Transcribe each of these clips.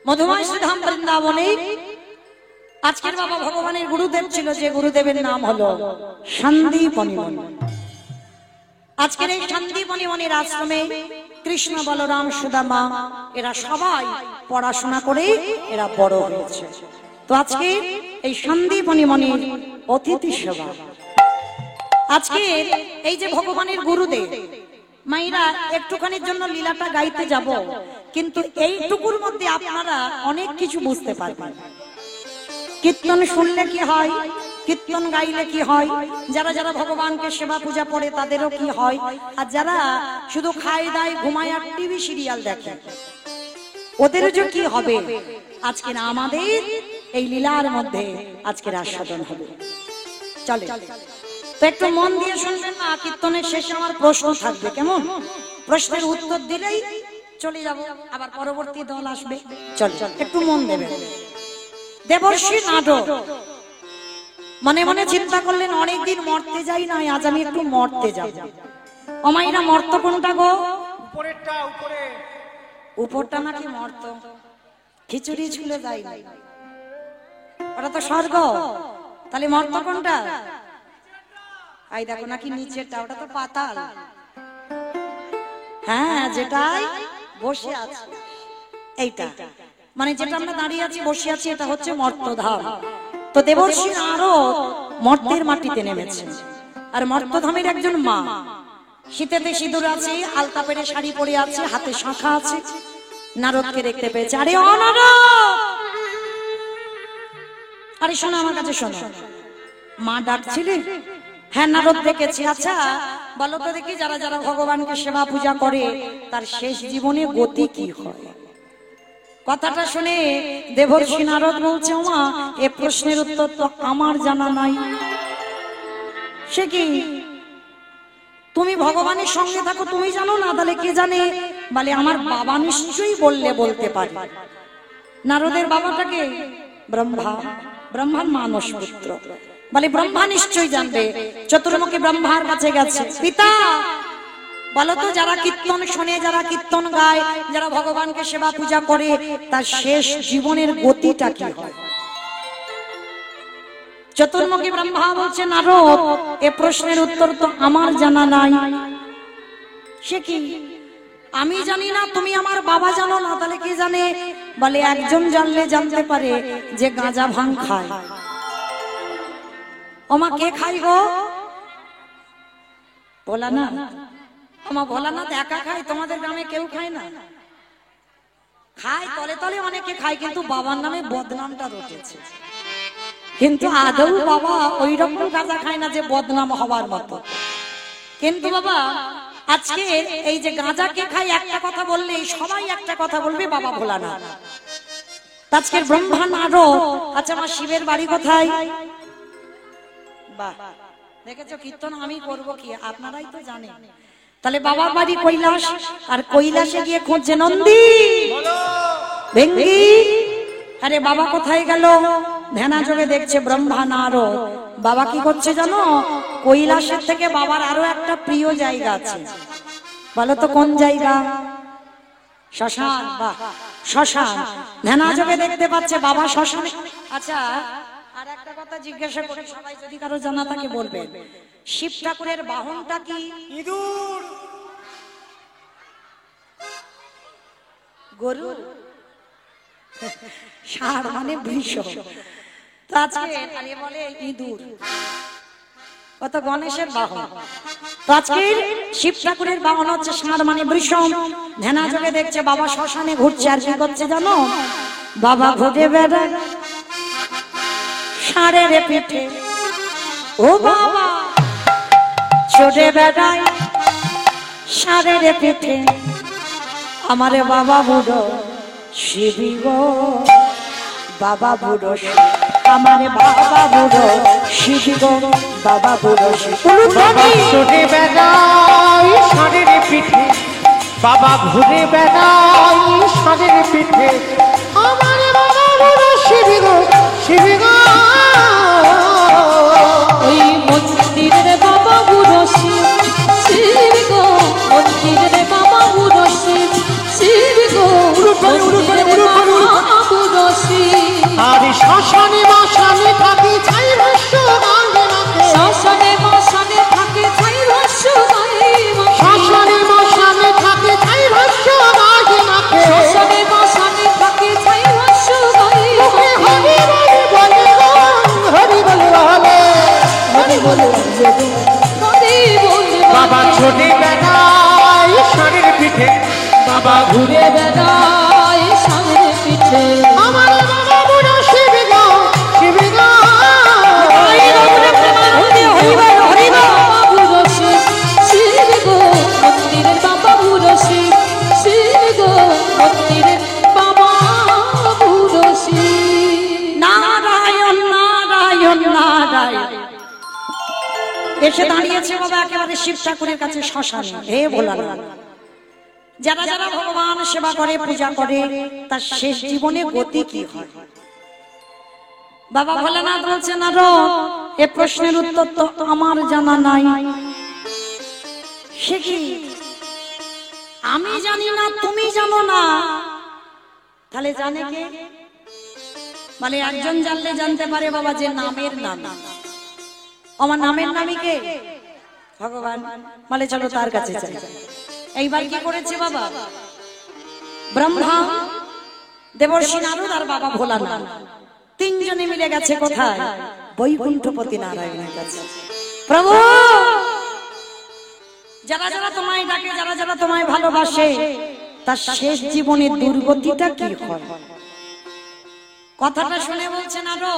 মধুময় শ্রীধাম বৃন্দাবনে আজকের বাবা ভগবানের গুরুদেব ছিল, যে গুরুদেবের নাম হলো সন্দীপনী মুনি। আজকের এই সন্দীপনী মুনির আশ্রমে কৃষ্ণ, বলরাম, সুদামা এরা সবাই পড়াশোনা করে এরা বড় হয়েছে। তো আজকে এই সন্দীপনী মুনির অতিথি সেবা, আজকে এই যে ভগবানের গুরুদেব, মাইরা একটুখানির জন্য লীলাটা গাইতে যাব, কিন্তু এইটুকুর মধ্যে আপনারা অনেক কিছু বুঝতে পারবেন। কীর্তন শুনলে কি হয়, কীর্তন গাইলে কি হয়, যারা যারা ভগবানকে সেবা পূজা করে তাদেরও কি হয়, আর যারা শুধু খায় দায় ঘুমায় আর টিভি সিরিয়াল দেখে ওদেরও যে কি হবে, আজকে আমাদের এই লীলার মধ্যে আজকের আস্বাদন হবে। চলে তো একটু মন দিয়ে শুনবেন না, কীর্তনের শেষে আমার প্রশ্ন থাকবে, কেমন? প্রশ্নের উত্তর দিলেই চলে যাব, আবার পরবর্তী দল আসবে। চল একটু মন দেবেন। দেবর্ষী নাটক, মনে মনে চিন্তা করলেন অনেকদিন মরতে যাই না, আজ আমি একটু মরতে যাব। অমাইরা মর্ত কোনটা গো? উপরেরটা। উপরটা নাকি মর্ত? খিচুড়ি ছুলে যাই না, ওটা তো স্বর্গ। তাহলে মর্ত কোনটা? এই দেখো নাকি নিচেরটা, ওটা তো পাতাল। হ্যাঁ, যেটাই বসে আছে এইটা, মানে যেটা আমরা দাঁড়িয়ে আছি বসে আছি, এটা হচ্ছে মর্তধাম। তো দেবর্ষী নারদ মর্তের মাটিতে নেমেছে, আর মর্তধামের একজন মা, শীতেতে সিঁদুর আছে, আলতা পেরে শাড়ি পরে আছে, হাতে শাঁখা আছে, নারদকে দেখতে পেয়েছে। আরে ও নারদ, আরে শোনো আমার কাছে শোনো। মা ডাকছিলে? হ্যাঁ নারদ দেখেছি। আচ্ছা বলো তো দেখি, যারা যারা ভগবানকে সেবা পূজা করে তার শেষ জীবনে গতি কি হয়? কথাটা শুনে দেবর্ষী নারদ বলছে, ওমা এ প্রশ্নের উত্তর তো আমার জানা নাই। সে কি, তুমি ভগবানের সঙ্গে থাকো, তুমি জানো না? তাহলে কে জানে? বলে আমার বাবা নিশ্চয়ই বললে বলতে পারে। নারদের বাবাটাকে ব্রহ্মা, ব্রহ্মার মানস পুত্র। বলে ব্রহ্মা নিশ্চয়ই জানবে, চতুর্মুখী ব্রহ্মার কাছে গেছে। পিতা বলো তো, যারা কীর্তন শোনে, যারা কীর্তন গায়, যারা ভগবানকে সেবা পূজা করে তার শেষ জীবনের গতিটা কি হয়? চতুর্মুখী ব্রহ্মা বলছে, নারদ এ প্রশ্নের উত্তর তো আমার জানা নাই। সে কি, আমি জানি না, তুমি আমার বাবা জানো না, তাহলে কে জানে? বলে একজন জানলে জানতে পারে, যে গাঁজা ভাং খায়। ওমা কে খাই গো? বলা না, ওমা ভোলানাথ একা খায়, তোমাদের গ্রামে কেউ খায় না? খায়, তলে তলে অনেকে খায়, কিন্তু বাবার নামে বদনামটা রটেছে। কিন্তু আদৌ বাবা ওই রকম গাঁজা খায় না যে বদনাম হওয়ার মতো। কিন্তু বাবা আজকে এই যে গাঁজা কে খায়, একটা কথা বললেই সবাই একটা কথা বলবে, বাবা ভোলানাথ। আজকের ব্রহ্মা নারদ। আচ্ছা আমার শিবের বাড়ি কোথায়? বাহ, দেখেছো কীর্তন আমি করব কি, আপনারাই তো জানেন। তাহলে বাবার বাড়ি কৈলাস, আর কৈলাসে গিয়ে খুঁজছে নন্দী ভেঙ্গি। আরে বাবা কোথায় গেল? ধ্যানা যোগে দেখছে ব্রহ্মা নারদ। বাবা কি করছে জানো? কৈলাসের থেকে বাবার আরো একটা প্রিয় জায়গা আছে। বলো তো কোন জায়গা? শ্মশান। বাহ, শ্মশান। ধ্যানা যোগে দেখতে পাচ্ছে বাবা শ্মশানে। আচ্ছা আর একটা কথা জিজ্ঞাসা করি, সবাই যদি কারো জানা থাকে বলবেন, শিব ঠাকুরের বাহনটা কি? ইঁদুর। গরু। ষাঁড় মানে বৃষ। তো আজকে বলে ইঁদুর, কত গণেশের বাহন। তো আজকে শিব ঠাকুরের বাহন হচ্ছে ষাঁড় মানে বৃষ। ধ্যানা যোগে দেখছে বাবা শ্মশানে ঘুরছে, আর কি করছে জানো? বাবা ঘুরে বেড়ায় ষাঁড়ের পিঠে, ও বাবা চড়ে বেড়ায় ষাঁড়ের পিঠে। আমারে বাবা বুড়ো শিবি গো, বাবা বুড়ো আমারে বাবা বুড়ো শিবি গো, বাবা বুড়ো চড়ে বেড়াই ষাঁড়ের পিঠে, বাবা ঘুরে বেড়াই ষাঁড়ের পিঠে। আমার বাবা বুড়ো শিবি গো, শিবি গো। ওই মন্দিরের বাবা বুড়ো শিব, শিব গো, মন্দিরের বাবা বুড়ো শিব, শিব গো, মন্দিরের বাবা এসে দাঁড়িয়েছে বাবা একেবারে শিব ঠাকুরের কাছে শ্মশানে। হে ভোলানাথ, যারা যারা ভগবান সেবা করে পূজা করে তার শেষ জীবনে গতি কি হয়? বাবা ভোলানাথ বলছেন, আর এ প্রশ্নের উত্তর তো আমার জানা নাই। সে কি আমি জানি না, তুমি জানো না, তাহলে জানে কে? মানে একজন জানলে জানতে পারে বাবা যে নামের নাম। আমার নামের নামই কে? ভগবান। বলে চলো তার কাছে যাই। এইবার কি করেছে বাবা? ব্রহ্মা, দেবর্ষি নারদ আর বাবা ভোলানাথ তিনজনে মিলে গেছে কোথায়? বৈকুণ্ঠপতি নারায়ণের কাছে। প্রভু, যারা যারা তোমায় ডাকে, যারা যারা তোমায় ভালোবাসে, তার শেষ জীবনের দুর্গতিটা কি হয়? কথাটা শুনে বলছেন, আরো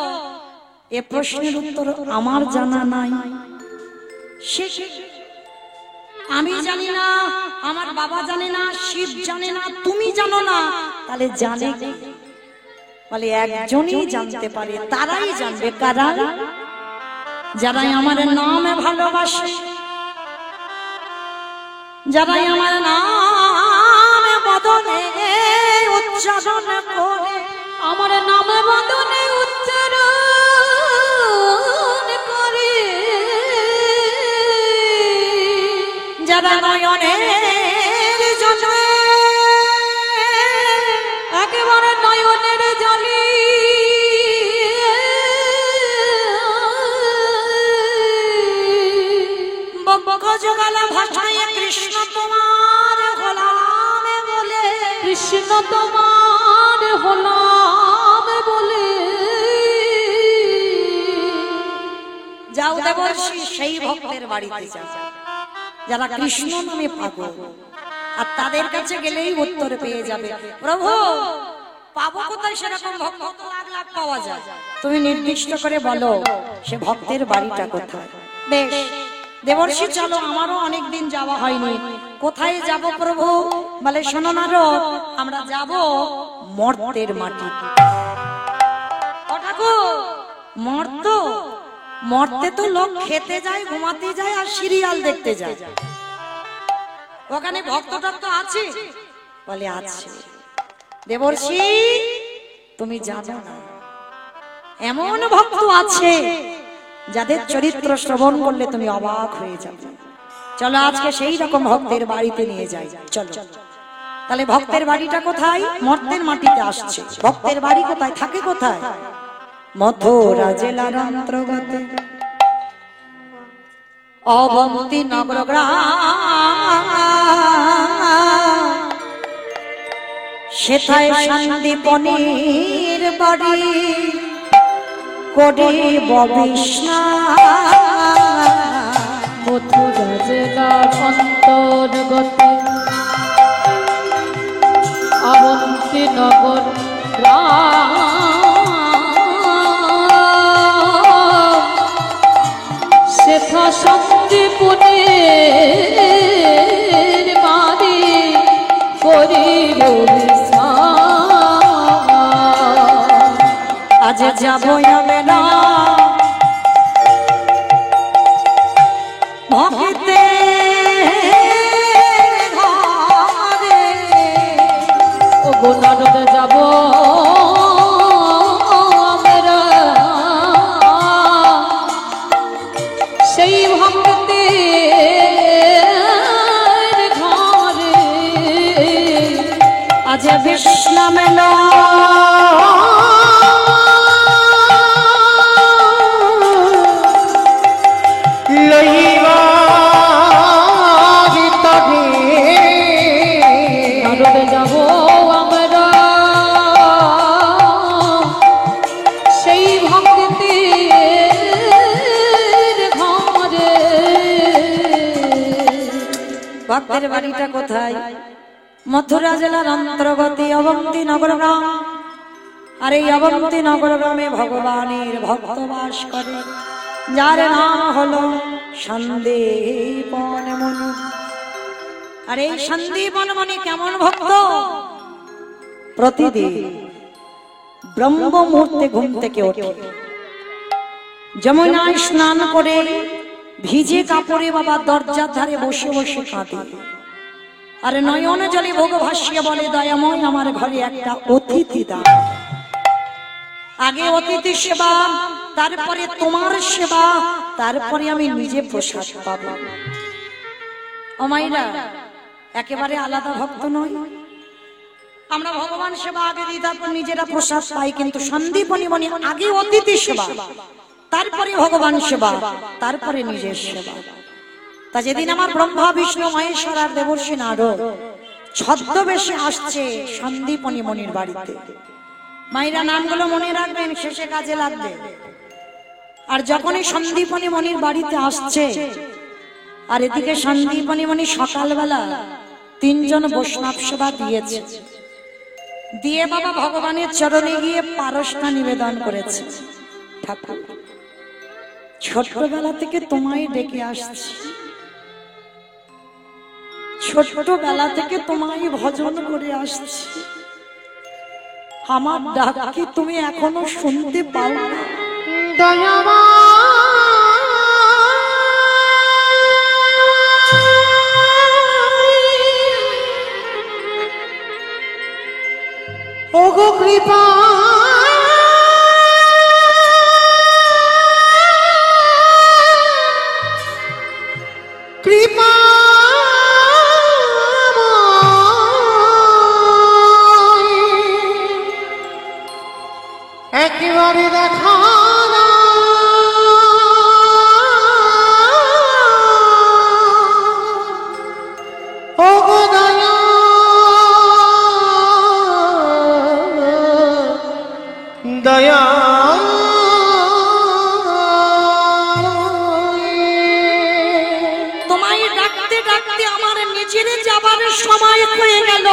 এ প্রশ্নের উত্তর আমার জানা নাই। সে আমি জানি না, আমার বাবা জানে না, শিব জানে না, তুমি জানো না, তাহলে জানে কে? বলে একজনই জানতে পারে, তারাই জানবে। কারা? যারাই আমার নামে ভালোবাসে, যারাই আমার নামে বদনে উচ্চারণ করে, আমার নামে বদনে উচ্চারণ করে, যারা নয়নের জলে একেবারে নয়নের জলে বজ্রগালা ভাষায় কৃষ্ণ তোমার হলাম বলে, কৃষ্ণ তোমার হলাম বলে, যাও দেবর্ষি সেই ভক্তের বাড়িতে যাও যারা কৃষ্ণ নামে পাগল, আর তাদের কাছে গেলেই উত্তর পেয়ে যাবে। প্রভু, পাবো কোথায় সেরকম ভক্ত? তো লাখ লাখ পাওয়া যায়, তুমি নির্দিষ্ট করে বলো সে ভক্তের বাড়িটা কোথায়। বেশ দেবর্ষি, চলো, আমারও অনেকদিন যাওয়া হয়নি। কোথায় যাব প্রভু? বলে শোনো না, আমরা যাব মর্তের মাটি। ও ঠাকুর, মর্ত? মর্তে তো লোক খেতে যায়, ঘুমাতে যায় আর সিরিয়াল দেখতে যায়, ওখানে ভক্তটা তো আছে? বলে আছে। দেবর্ষি, তুমি জানো না, এমন ভক্ত আছে যাদের চরিত্র শ্রবণ করলে তুমি অবাক হয়ে যাবে। চলো আজকে সেই রকম ভক্তের বাড়িতে নিয়ে যাই। চলো। তাহলে ভক্তের বাড়িটা কোথায়? মর্তের মাটিতে আসছে। ভক্তের বাড়ি কোথায়, থাকে কোথায়? মথুরা জেলার অন্তর্গত অবন্তী নগর গ্রাম, সেথায় সন্দীপনির বাড়ি করিব বিস্নান। মথুরা জেলার অন্তর্গত অবন্তী নগর সেথা সন্দীপনের বাড়ি করিব বিস্নান। আজ যাব আমরা ভক্তে ঘরে, ও গোনারদ যাব আমরা সেই ভক্তের ঘরে। আজ বিশ্রাম নারদে যাব আমরা সেই ভক্তের ঘরে। ভক্তের বাড়িটা কোথায়? মথুরা জেলার অন্তর্গত অবন্তী নগর গ্রাম। আর এই অবন্তী নগর গ্রামে ভগবানের ভক্ত বাস করে, যার নাম হলো সন্দীপন মুনি। আর এই সন্দীপন মুনি কেমন ভক্ত? প্রতিদিন ব্রহ্ম মুহূর্তে ঘুম থেকে ওঠে, যমুনায় স্নান করে ভিজে কাপড়ে বাবা দরজার ধারে বসে বসে কাঁদে আর নয়ন জলে ভোগ ভাসিয়ে বলে, দয়াময় আমার ঘরে একটা অতিথি দাও। আগে অতিথি সেবা, তারপরে তোমার সেবা, তারপরে আমি নিজে প্রসাদ পাবো। ও মাইরা, একেবারে আলাদা ভক্ত নয়। আমরা ভগবান সেবা আগে দিই, তারপর নিজেরা প্রসাদ পাই, কিন্তু সন্দীপনী মনি আগে অতিথি সেবা, তারপরে ভগবান সেবা, তারপরে নিজের সেবা। তা যেদিন আমার ব্রহ্মা বিষ্ণু মহেশ্বর আর দেবর্ষি নারদ ছদ্মবেশে আসছে সন্দীপনী মনির বাড়িতে, মায়েরা নামগুলো মনে রাখবেন, শেষে কাজে লাগবে। আর যখনই সন্দীপনী মনির বাড়িতে আসছে, আর এদিকে সন্দীপনী মনি সকালবেলা 3 জন বৈষ্ণব সেবা দিয়েছে, দিয়ে বাবা ভগবানের চরণে গিয়ে পারসটা নিবেদন করেছে। ঠাকুর, ছোটবেলা থেকে তোমায় ডেকে আসছি, ছোটবেলা থেকে তোমায় ভজন করে আসছি, আমার ডাক কি তুমি এখনো শুনতে পাও না? দয়ামা ওগো কৃপা কৃপা একেবারে দেখা না ওগো দয়া দয়া তোমায় ডাকতে ডাকতে আমার নিজের যাবার সময় হয়ে গেল।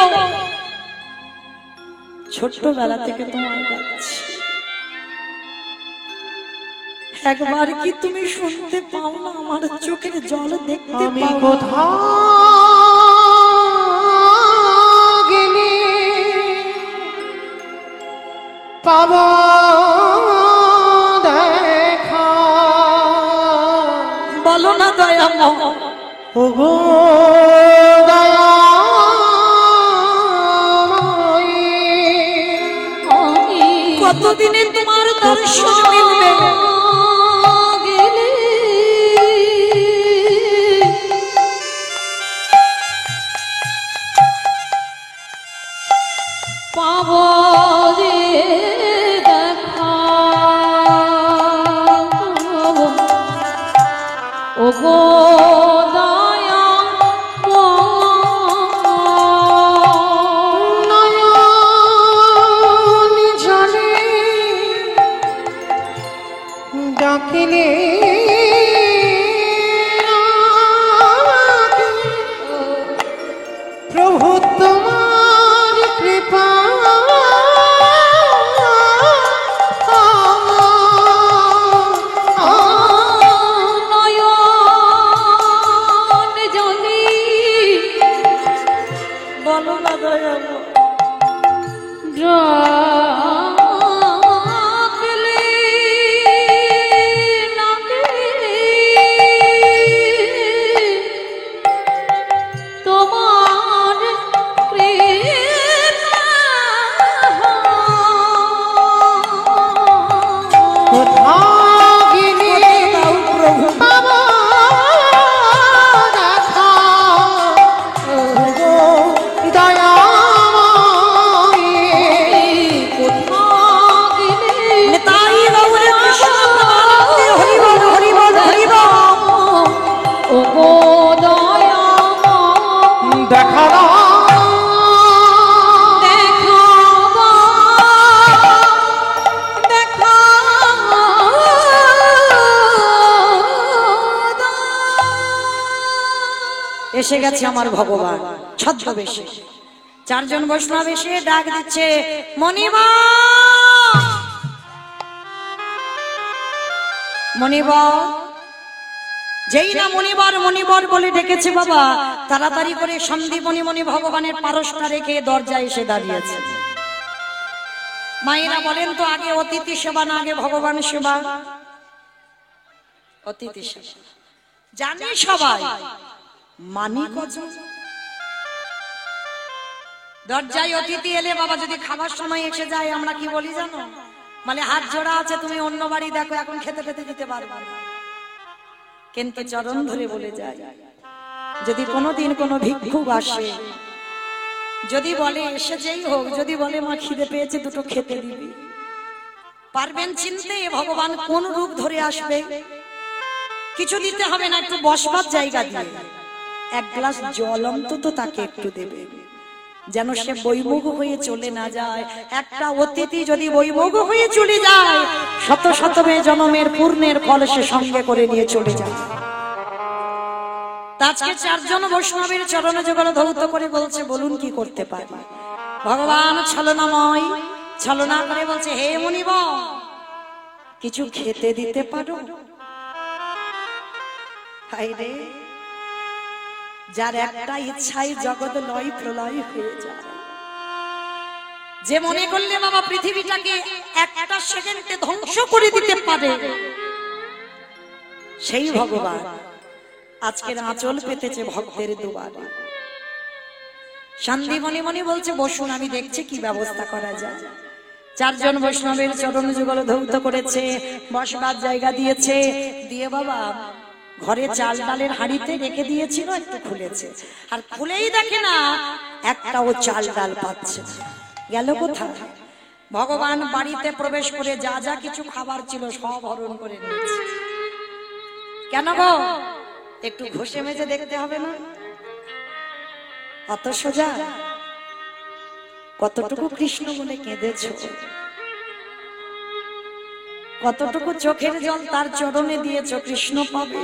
ছোটবেলা থেকে তোমায় ডাকছি, একবার কি তুমি শুনতে পাও না? আমার চোখের জল দেখতে আমি পাও না? কোথাও গেলে পাব দেখা, বলো না দয়াময়। ওগো কতদিনে তোমার দর্শন মিলবে? পাবো রে দেখা, ওগো দয়া নয়ন জলে ডাকিলে প্রভু তোমার কৃপা নয়ন জলে বলো না দয়াময়। ডাকলে নাকে তোমার কোথাও গেলে দাও প্রভু, পাব দেখা, ওগো দয়াময় তাই গৌরে কৃষ্ণ প্রেমানন্দে হরি বল, হরি বল, হরি বল। ওগো দয়াময় দেখা দাও এসে গেছে আমার ভগবান ছদ্মবেশে। 4 জন বৈষ্ণব এসে ডাক দিচ্ছে, মণিবা মণিবা। যেই না মণিবার মণিবর বলে ডেকেছে বাবা, তাড়াতাড়ি করে সন্দীপনী মণি ভগবানের পারসটা রেখে দরজায় এসে দাঁড়িয়েছে। মায়েরা বলেন তো, আগে অতিথি সেবা না আগে ভগবান সেবা? অতিথি সেবা। জানি সবাই, মানি কজন? দরজায় অতিথি এলে বাবা যদি খাবার সময় এসে যায় আমরা কি বলি জানো? মানে হাত জোড়া আছে, তুমি অন্য বাড়ি দেখো, এখন খেতে খেতে দিতে পারবে না। কিন্তু চরণ ধরে বলে যায়, যদি কোনোদিন কোনো ভিক্ষুক আসে, যদি বলে এসে যেই হোক, যদি বলে মা খিদে পেয়েছে দুটো খেতে দিবি, পারবেন চিনতে ভগবান কোন রূপ ধরে আসবে? কিছু দিতে হবে না, একটু বসবার জায়গা দিয়ে এক গ্লাস জল অন্তত তাকে একটু দেবে, যেন সে বৈমুখ হয়ে চলে না যায়। একটা অতিথি যদি বৈমুখ হয়ে চলে যায়, শত শত জন্মের পূর্ণের ফল সে সঙ্গে করে নিয়ে চলে যায়। আজকে চারজন বৈষ্ণবের চরণে যুগল ধৌত করে বলছে, বলুন কি করতে পারি? ভগবান ছলনাময়, ছলনা করে বলছে, হে মুনিব, কিছু খেতে দিতে পারো? হায় রে, যার একটা ইচ্ছাই জগৎ লয় প্রলয় হয়ে যায়, যে মনে করলে বাবা পৃথিবীটাকে একটা সেকেন্ডে ধ্বংস করে দিতে পারে, সেই ভগবান আজকের আঁচল পেতেছে ভক্তের দুয়ারে। শান্তি মনে মনে বলছে, বসুন, আমি দেখছি কি ব্যবস্থা করা যায়। চারজন বৈষ্ণবের চরণ যুগল ধৌত করেছে, বসবার জায়গা দিয়েছে, দিয়ে বাবা ঘরে চাল ডালের হাঁড়িতে রেখে দিয়েছিল, একটু খুলেছে, আর খুলেই দেখে না একটাও চাল ডাল পাচ্ছে। গেল কোথায়? ভগবান বাড়িতে প্রবেশ করে যা যা কিছু খাবার ছিল সব হরণ করে নিয়েছে। কেন গো? একটু ঘষে মেজে দেখতে হবে না? অত সোজা? কতটুকু কৃষ্ণ বলে কেঁদেছ, কতটুকু চোখের জল তার চরণে দিয়েছ, কৃষ্ণ পাবে?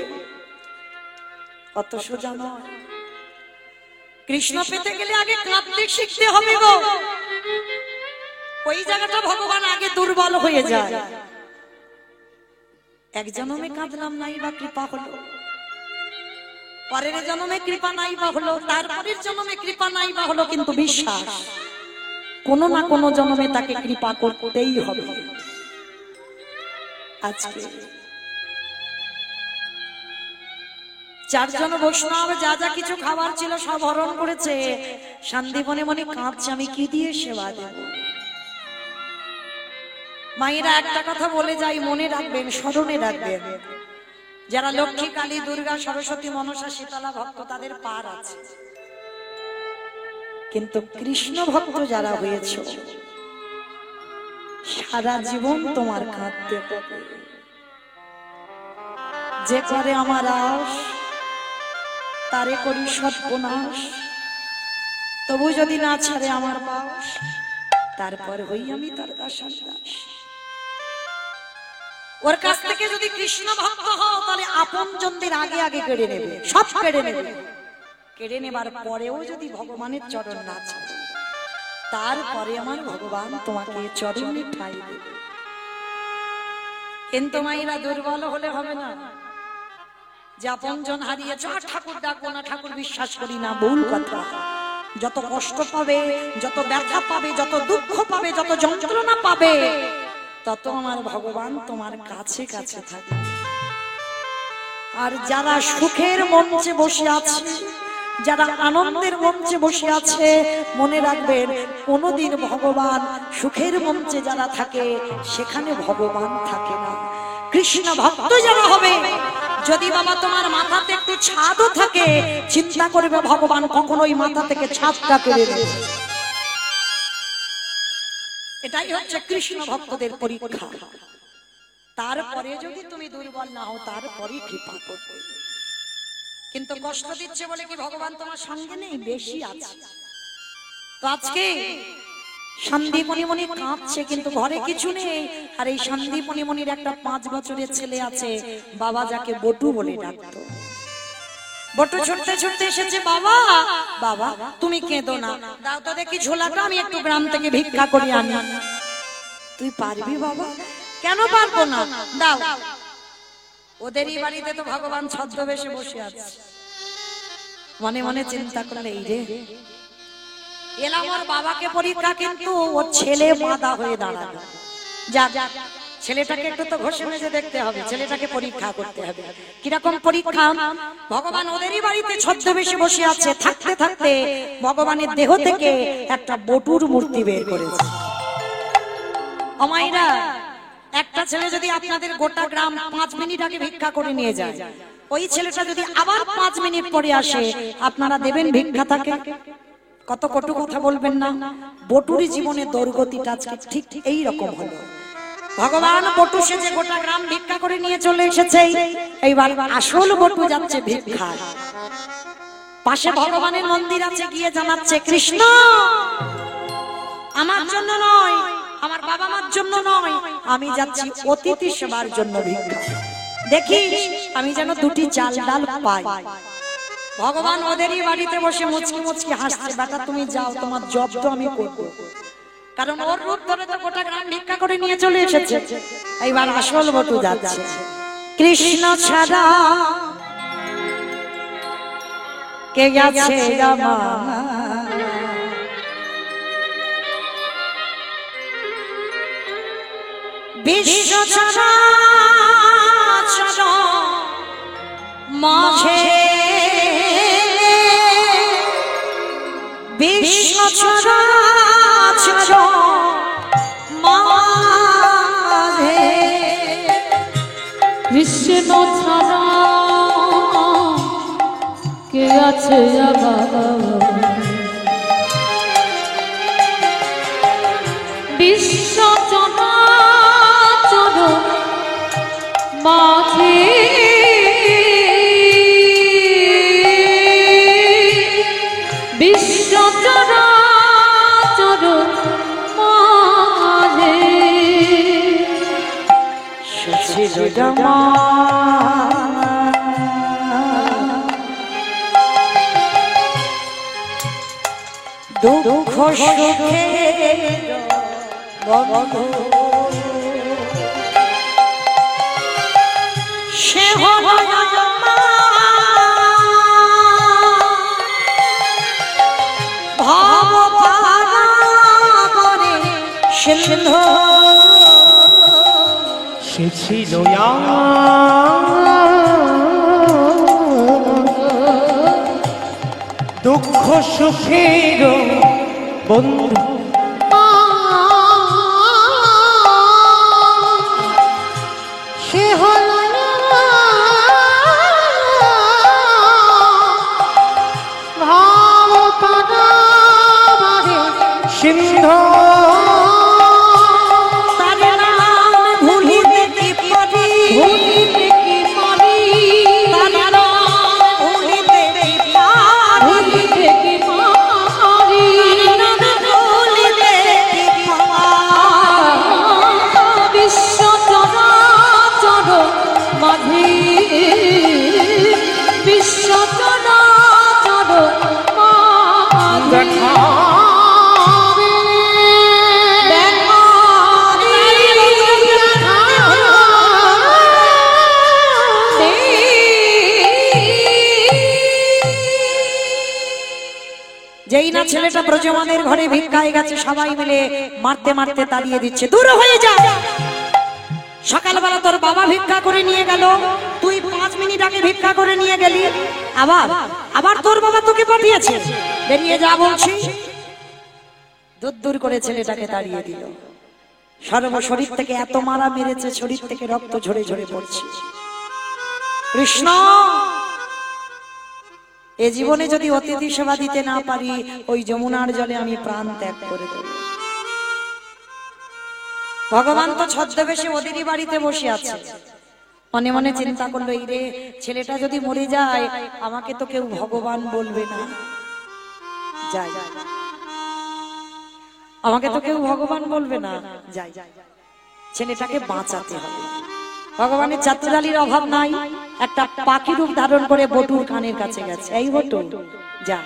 কত সোজা নয়। কৃষ্ণ পেতে গেলে আগে কাঁদতে শিখতে হবে গো। ওই জায়গাটা ভগবান আগে দুর্বল হয়ে যায়। এক জন্মে কাঁদলাম, নাই বা কৃপা হলো, পরের জন্মে কৃপা নাই বা হলো, তারপরের জন্মে কৃপা নাই বা হলো, কিন্তু বিশ্বাস কোনো না কোনো জন্মে তাকে কৃপা করতেই হবে। আজকে চারজন বৈষ্ণব যা যা কিছু খাবার ছিল সব হরণ করেছে। শান্তি মনে মনে কাঁদছে, আমি কি দিয়ে সেবা দেব? মায়েরা একটা কথা বলে যাই, মনে রাখবেন, স্মরণে রাখবেন, যারা লক্ষ্মী, কালী, দুর্গা, সরস্বতী, মনসা, শীতলা ভক্ত তাদের পার আছে, কিন্তু কৃষ্ণ ভক্ত যারা হয়েছ সারা জীবন তোমার কাঁদতে হবে। যে করে আমার আশ তারে করি সর্বনাশ, তবু যদি না ছাড়ে আমার বাস, তারপর হই আমি তার দাসার দাস। ওর কাছ থেকে যদি কৃষ্ণ ভক্ত হও, তাহলে আপন জনদের আগে আগে কেড়ে নেবে, সব কেড়ে নেবে। কেড়ে নেবার পরেও যদি ভগবানের চরণ না ছাড়ে, তারপরে আমার ভগবান তোমাকে চরণে ঠাঁই দেবে। কিন্তু মায়েরা দুর্বল হলে হবে না, যে আপন জন হারিয়েছ, ঠাকুর ডাকবো না, ঠাকুর বিশ্বাস করি না, ভুল কথা। যত কষ্ট পাবে, যত ব্যথা পাবে, যত দুঃখ পাবে, যত যন্ত্রণা পাবে, তত আমার ভগবান তোমার কাছে কাছে থাকে। আর যারা সুখের মঞ্চে বসে আছে, যারা আনন্দের মঞ্চে বসে আছে, মনে রাখবেন কোনদিন ভগবান সুখের মঞ্চে যারা থাকে সেখানে ভগবান থাকে না। কৃষ্ণ ভক্ত যারা হবে, যদি বাবা তোমার মাথাতে একটু ছাদও থাকে, চিন্তা করবে ভগবান কখনোই মাথা থেকে ছাদটা কেড়ে নেবে। এটাই হচ্ছে কৃষ্ণ ভক্তদের পরীক্ষা। তারপরে যদি তুমি দুর্বল না হও, তারপরে কৃপা করবে। কিন্তু কষ্ট দিচ্ছে বলে কি ভগবান তোমার সঙ্গে নেই? বেশি আছে। তো আজকে সন্দীপনী মনি কাঁদছে, কিন্তু ঘরে কিছু নেই। আর এই সন্দীপনী মনির একটা 5 বছরের ছেলে আছে, বাবা যাকে বটু বলে ডাকতো। বটু ছুটতে ছুটতে এসেছে, বাবা বাবা তুমি কেঁদো না, দাও তো দেখি ঝোলাটা, আমি একটু গ্রাম থেকে ভিক্ষা করি আনি। তুই পারবি বাবা? কেন পারবো না, দাও। ওদেরই বাড়িতে তো ভগবান ছদ্মবেশে বসে আছে। মনে মনে চিন্তা করলে, এই রে এলাম ওর বাবাকে পরীক্ষা, কিন্তু ওর ছেলে বাধা হয়ে দাঁড়ালো। যা ছেলেটাকে একটু তো ঘষে মেজে দেখতে হবে, ছেলেটাকে পরীক্ষা করতে হবে। কিরকম পরীক্ষা? ভগবান ওদেরই বাড়িতে ছদ্মবেশে বসে আছে, থাকতে থাকতে ভগবানের দেহ থেকে একটা বটুর মূর্তি বের করেছে। অমাইরা, একটা ছেলে যদি আপনাদের গোটা গ্রাম 5 মিনিট আগে ভিক্ষা করে নিয়ে যায়, ওই ছেলেটা যদি আবার 5 মিনিট পরে আসে, আপনারা দেবেন ভিক্ষা তাকে? কত কটু কথা বলবেন না? বটুরি জীবনের দৌর্গতিটা আজকে ঠিক এই রকম হলো। ভগবান বটু সেজে গোটা গ্রাম ভিক্ষা করে নিয়ে চলে এসেছে, এইবার আসল বটু যাচ্ছে ভিক্ষা। পাশে ভগবানের মন্দির আছে, গিয়ে জানাচ্ছে, কৃষ্ণ আমার জন্য নয়, আমার বাবা মার জন্য নয়, আমি যাচ্ছি অতিথি সেবার জন্য ভিক্ষা। দেখি আমি যেন 2টি চাল ডাল পাই। ভগবান ওদেরই বাড়িতে বসে মুচকি মুচকি হাসছে, বেটা তুমি যাও, তোমার জব তো আমি করব। কারণ ওর রূপ ধরে তো গোটা গ্রাম ভিক্ষা করে নিয়ে চলে এসেছে। এইবার আসল বটু যাচ্ছে। কৃষ্ণ ছাড়া কে গেছে রামা, বিশ্ব ছাড়া মাঝে, বিশ্ব ছাড়া মাঝে, কৃষ্ণ ছাড়া কে আছে আবার, বিশ্ব চরাচর মাঝে, বিশ্ব চরাচর মাঝে, দুঃখ সুখে বন্ধু সে হলো ভাব পারে সিন্ধু, সে ছিল দুঃখ সুখের বন্ধু, সে হল ভাব পারে সিন্ধু, তার নাম ভুলিতে কি পারি, ভুলিতে কি পারি, তার নাম ভুলিতে কি পারি, ভুলিতে কি পারি, ভুলিতে কি পারি, বিশ্ব চরাচর মাঝে, বিশ্ব চরাচর মাঝে, যেই না ছেলেটা ব্রজমানের ঘরে ভিক্ষায় গেছে, সবাই মিলে মারতে মারতে তাড়িয়ে দিচ্ছে, দূর হয়ে যা। সকালবেলা তোর বাবা ভিক্ষা করে নিয়ে গেল, তুই 5 মিনিট আগে ভিক্ষা করে নিয়ে গেলি, আবার আবার তোর বাবা তোকে পাঠিয়েছে, বেরিয়ে যা বলছি। দূর দূর করে ছেলেটাকে তাড়িয়ে দিল। শরীর থেকে এত মারা মেরেছে, শরীর থেকে রক্ত ঝরে ঝরে পড়ছে। কৃষ্ণ, এ জীবনে যদি অতিথি সেবা দিতে না পারি, ওই যমুনার জলে আমি প্রাণ ত্যাগ করে দেব। ভগবান তো ছদ্মবেশে ওদেরই বাড়িতে বসে আছে, মনে মনে চিন্তা করলো, এই রে ছেলেটা যদি মরে যায়, আমাকে তো কেউ ভগবান বলবে না, যাই আমাকে তো কেউ ভগবান বলবে না, যাই ছেলেটাকে বাঁচাতে হবে। ভগবানের চাতুরালির অভাব নাই, একটা পাখি রূপ ধারণ করে বটুর কানের কাছে গেছে, এই বটু যা,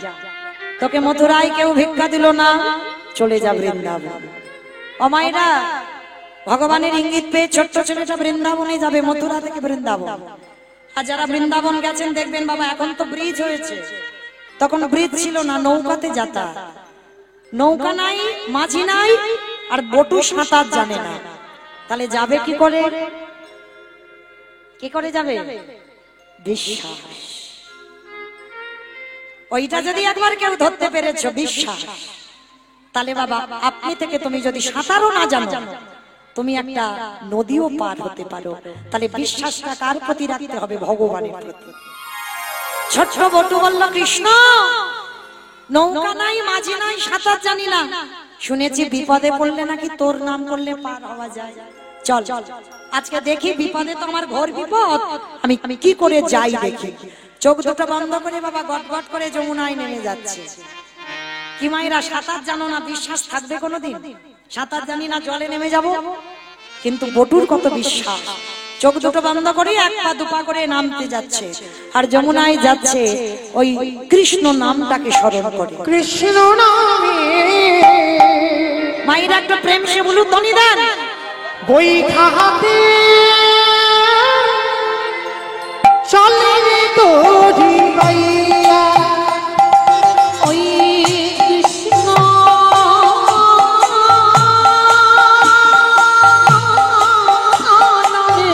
তোকে মথুরায় কেউ ভিক্ষা দিল না, চলে যা বৃন্দাবন। অমাইরা, ভগবানের ইঙ্গিত পেয়ে ছোট্ট ছেলেটা বৃন্দাবনে যাবে, মথুরা থেকে বৃন্দাবন। আর যারা বৃন্দাবন গেছেন দেখবেন বাবা, এখন তো ব্রিজ হয়েছে, তখন ব্রিজ ছিল না, নৌকাতে যাতায়াত। নৌকা নাই, মাঝি নাই, আর বটু সাঁতার জানে না। তাহলে যাবে কি করে? কি করে যাবে? বিশ্বাস। ওইটা যদি একবার কেউ ধরতে পেরেছো বিশ্বাস, তাহলে বাবা আপনি থেকে তুমি যদি সাঁতারও না জানো, তুমি একটা নদীও পার হতে পারো। তাহলে বিশ্বাসটা কার প্রতি রাখতে হবে? ভগবানের প্রতি। ছোট্ট বটু বলল, কৃষ্ণ নৌকা নাই, মাঝি নাই, সাঁতার জানি না, শুনেছি বিপদে পড়লে নাকি তোর নাম করলে পার হওয়া যায়। চল আজকে দেখি, বিপদে তো আমার ঘোর বিপদ, আমি কি করে যাই দেখি। চোখ দুটো বন্ধ করে বাবা গট গট করে যমুনায় নেমে যাচ্ছে। কি মায়েরা সাঁতার জানো না, বিশ্বাস থাকবে কোনোদিন? সাঁতার জানি না, জলে নেমে যাব। কিন্তু বটুর কত বিশ্বাস, চোখ দুটো বন্ধ করে এক পা দুপা করে নামতে যাচ্ছে, আর যমুনায় যাচ্ছে ওই কৃষ্ণ নামটাকে স্মরণ করে। কৃষ্ণ নামে মায়েরা একটা প্রেম সে বলুন ধ্বনি দেন। বৈঠা হাতে চলে রে তোরি মাইয়া, ওই কৃষ্ণ নামে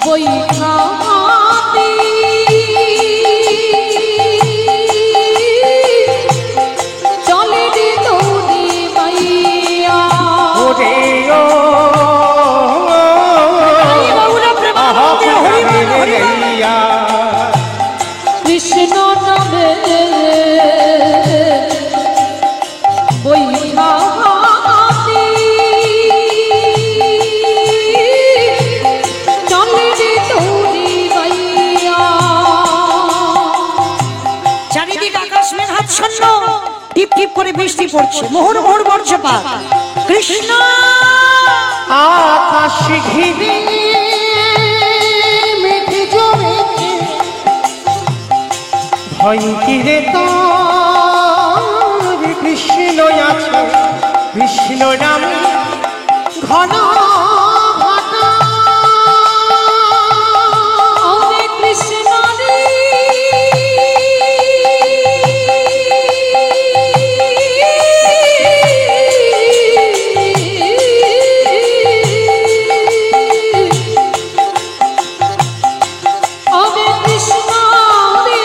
বৈঠা হাতে চলে রে তোরি মাইয়া। ওরে ও কৃষ্ণ নামে বৈঠা হাতে চলে রে তোরি মাইয়া। চারিদিকে আকাশ মেঘাচ্ছন্ন, টিপ টিপ করে বৃষ্টি পড়ছে, মোহর মোহর বর্ষপাত। কৃষ্ণ আকাশ ঘিরে মেঘ জমেছে, ভয় কিরে তোর কৃষ্ণ আছে, কৃষ্ণ নামে ঘন ঘটা। হরে কৃষ্ণ রে হরে কৃষ্ণ রে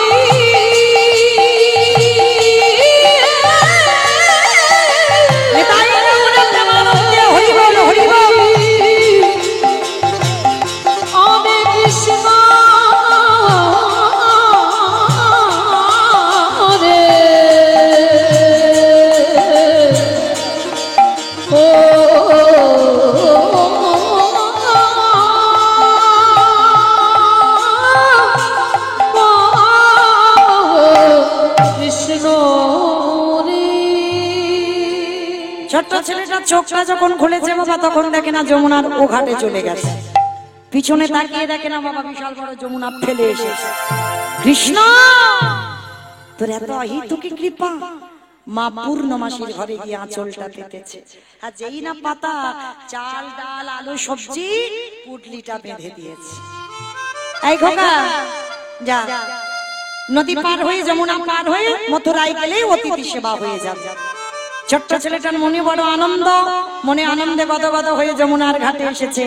নিতাই গৌর প্রেমানন্দে হরি বল হরি বল। হরে কৃষ্ণ রে ও কৃষ্ণ রে। ছোট্ট ছেলেটার চোখটা যখন খুলেছে বাবা, তখন দেখে না যমুনার ও ঘাটে চলে গেছে। পিছনে তাকিয়ে দেখে না বাবা বিশাল বড় যমুনা ফেলে এসেছে। কৃষ্ণ তোর এত অহিতুকি কৃপা, মা পূর্ণমাসীর ঘরে গিয়ে আঁচলটা পেতেছে, আর যেই না পাতা চাল ডাল আলু সবজি পুটলিটা বেঁধে দিয়েছে। এই খোকা যা, নদী পার হয়ে যমুনা পার হয়ে মথুরায় গেলে অতিথি সেবা হয়ে যাবে। ছোট্ট ছেলেটার মনে বড় আনন্দ, মনে আনন্দে গদগদ হয়ে যমুনার ঘাটে এসেছে।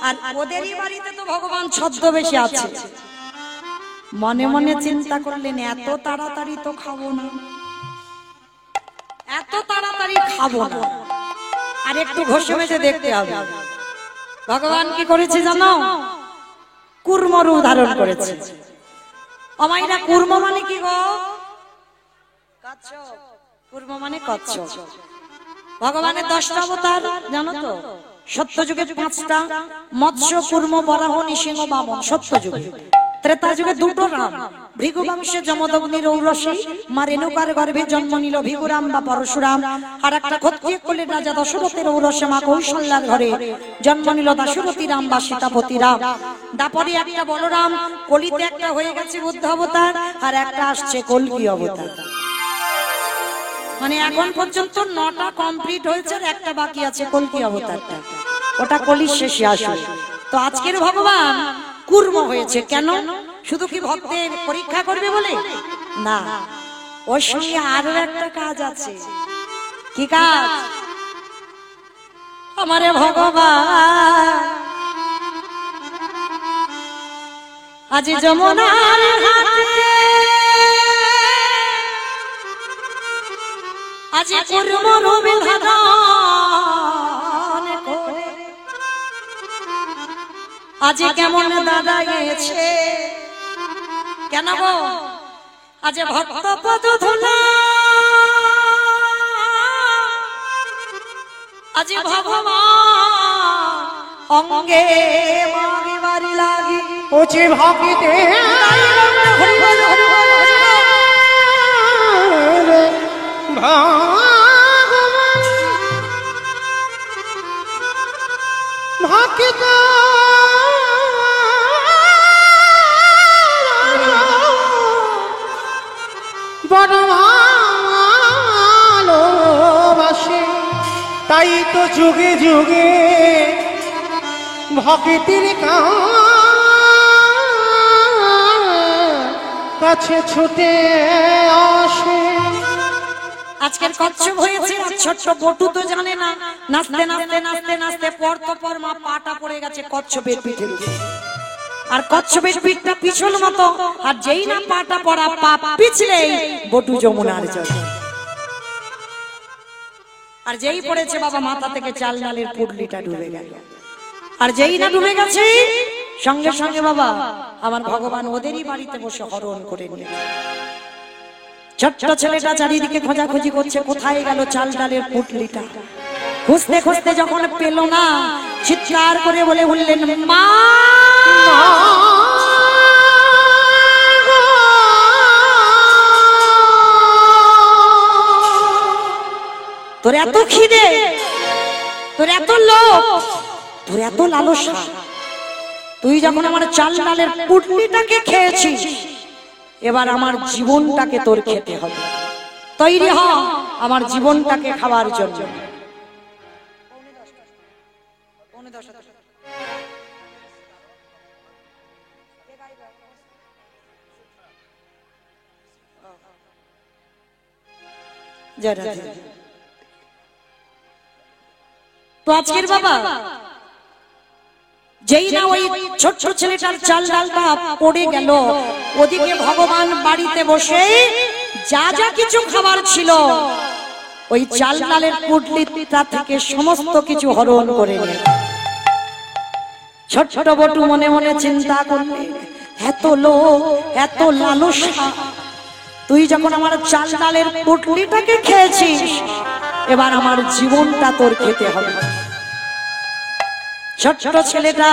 আর ওদেরই বাড়িতে তো ভগবান ছদ্মবেশে আছে। মনে মনে চিন্তা করলেন, এত তাড়াতাড়ি তো খাবো না, এত তাড়াতাড়ি খাবো না, আর একটু ঘষে মেজে দেখতে হবে। ভগবান কি করেছে জানো? কুর্ম রূপ ধারণ করেছে। অমাইরা কুর্ম মানে কি গো? কচ্ছপ। কুর্ম মানে কচ্ছপ। ভগবানের 10টা অবতার জানো তো? সত্যযুগে 5টা, মৎস্য কুর্ম বরাহ নৃসিংহ বামন সত্যযুগে। ত্রেতা যুগে 2টো রাম, ভৃগু বংশে যমদগ্নির ঔরসী মা রেণুকার গর্ভে জন্ম নিল ভিগুরাম বা পরশুরাম। আর একটা ক্ষত্রিয় কুলের রাজা দশরথের ঔরসে মা কৌশল্যার ঘরে জন্ম নিল দাশরথী রাম বা সীতাপতি রাম। দাপরে একটা বলরাম, কলিতে একটা হয়ে গেছে বুদ্ধ অবতার, আর একটা আসছে কল্কি অবতার। মানে এখন পর্যন্ত 9টা কমপ্লিট হয়েছে, আর একটা বাকি আছে কল্কি অবতারটা, ওটা কলির শেষে আসবে। তো আজকের ভগবান কুর্ম হয়েছে কেন? শুধু কি ভক্তের পরীক্ষা করবে বলে? না, ওর সঙ্গে আরো একটা কাজ আছে। কি কাজ? আমারে ভগবান আজ যমুনার ঘাটে আজ কর্ম বিধান করে আজ কেমন দাদা গেছে কেন গো? আজ ভক্ত পদ ধুলা আজ ভগবান অঙ্গে মাগে বাড়ি লাগি ও যে ভক্তে ভগবান ভক্ত বড় ভালোবাসে, তাই তো যুগে যুগে ভক্তের কাছে ছুটে আসে। আজকের কচ্ছপ হয়েছে ছোট্ট বটু তো জানে না, নাচতে নাচতে নাচতে নাচতে পর তো পর মা পাটা পড়ে গেছে কচ্ছপের পিঠের উপরে। আর কচ্ছপের পিঠটা পিছল মতো, আর যেই না পাটা পড়া পা পিছলেই বটু যমুনার জল। আর যেই পড়েছে বাবা মাথা থেকে চাল ডালের পুটলিটা ডুবে গেল। আর যেই না ডুবে গেছে সঙ্গে সঙ্গে বাবা আমার ভগবান ওদেরই বাড়িতে বসে হরণ করে নিয়ে। ছোট্ট ছেলেটা চারিদিকে খোঁজাখুঁজি করছে, কোথায় গেল চাল ডালের পুটলিটা। খুঁজতে খুঁজতে যখন পেল না, চিৎকার করে বলে উঠলেন, মা তোর এত খিদে, তোর এত লোভ, তোর এত লালসা, তুই যখন আমার চাল ডালের পুটলিটাকে খেয়েছিস, এবার আমার জীবনটাকে তোর খেতে হবে। তৈরি হ আমার জীবনটাকে খাওয়ার জন্য। তো আজকের বাবা যেই না ওই ছোট্ট ছেলেটার চাল ডালটা পড়ে গেল, ওদিকে ভগবান বাড়িতে বসে যা যা কিছু খাবার ছিল ওই চাল ডালের পুটলিটা থেকে সমস্ত কিছু হরণ করে নিল। ছোট্ট বটু মনে মনে চিন্তা করলে, এত লোভ, এত লালসা, তুই যখন আমার চাল ডালের পুটলিটাকে খেয়েছিস, এবার আমার জীবনটা তোর খেতে হবে। ছোট্ট ছেলেটা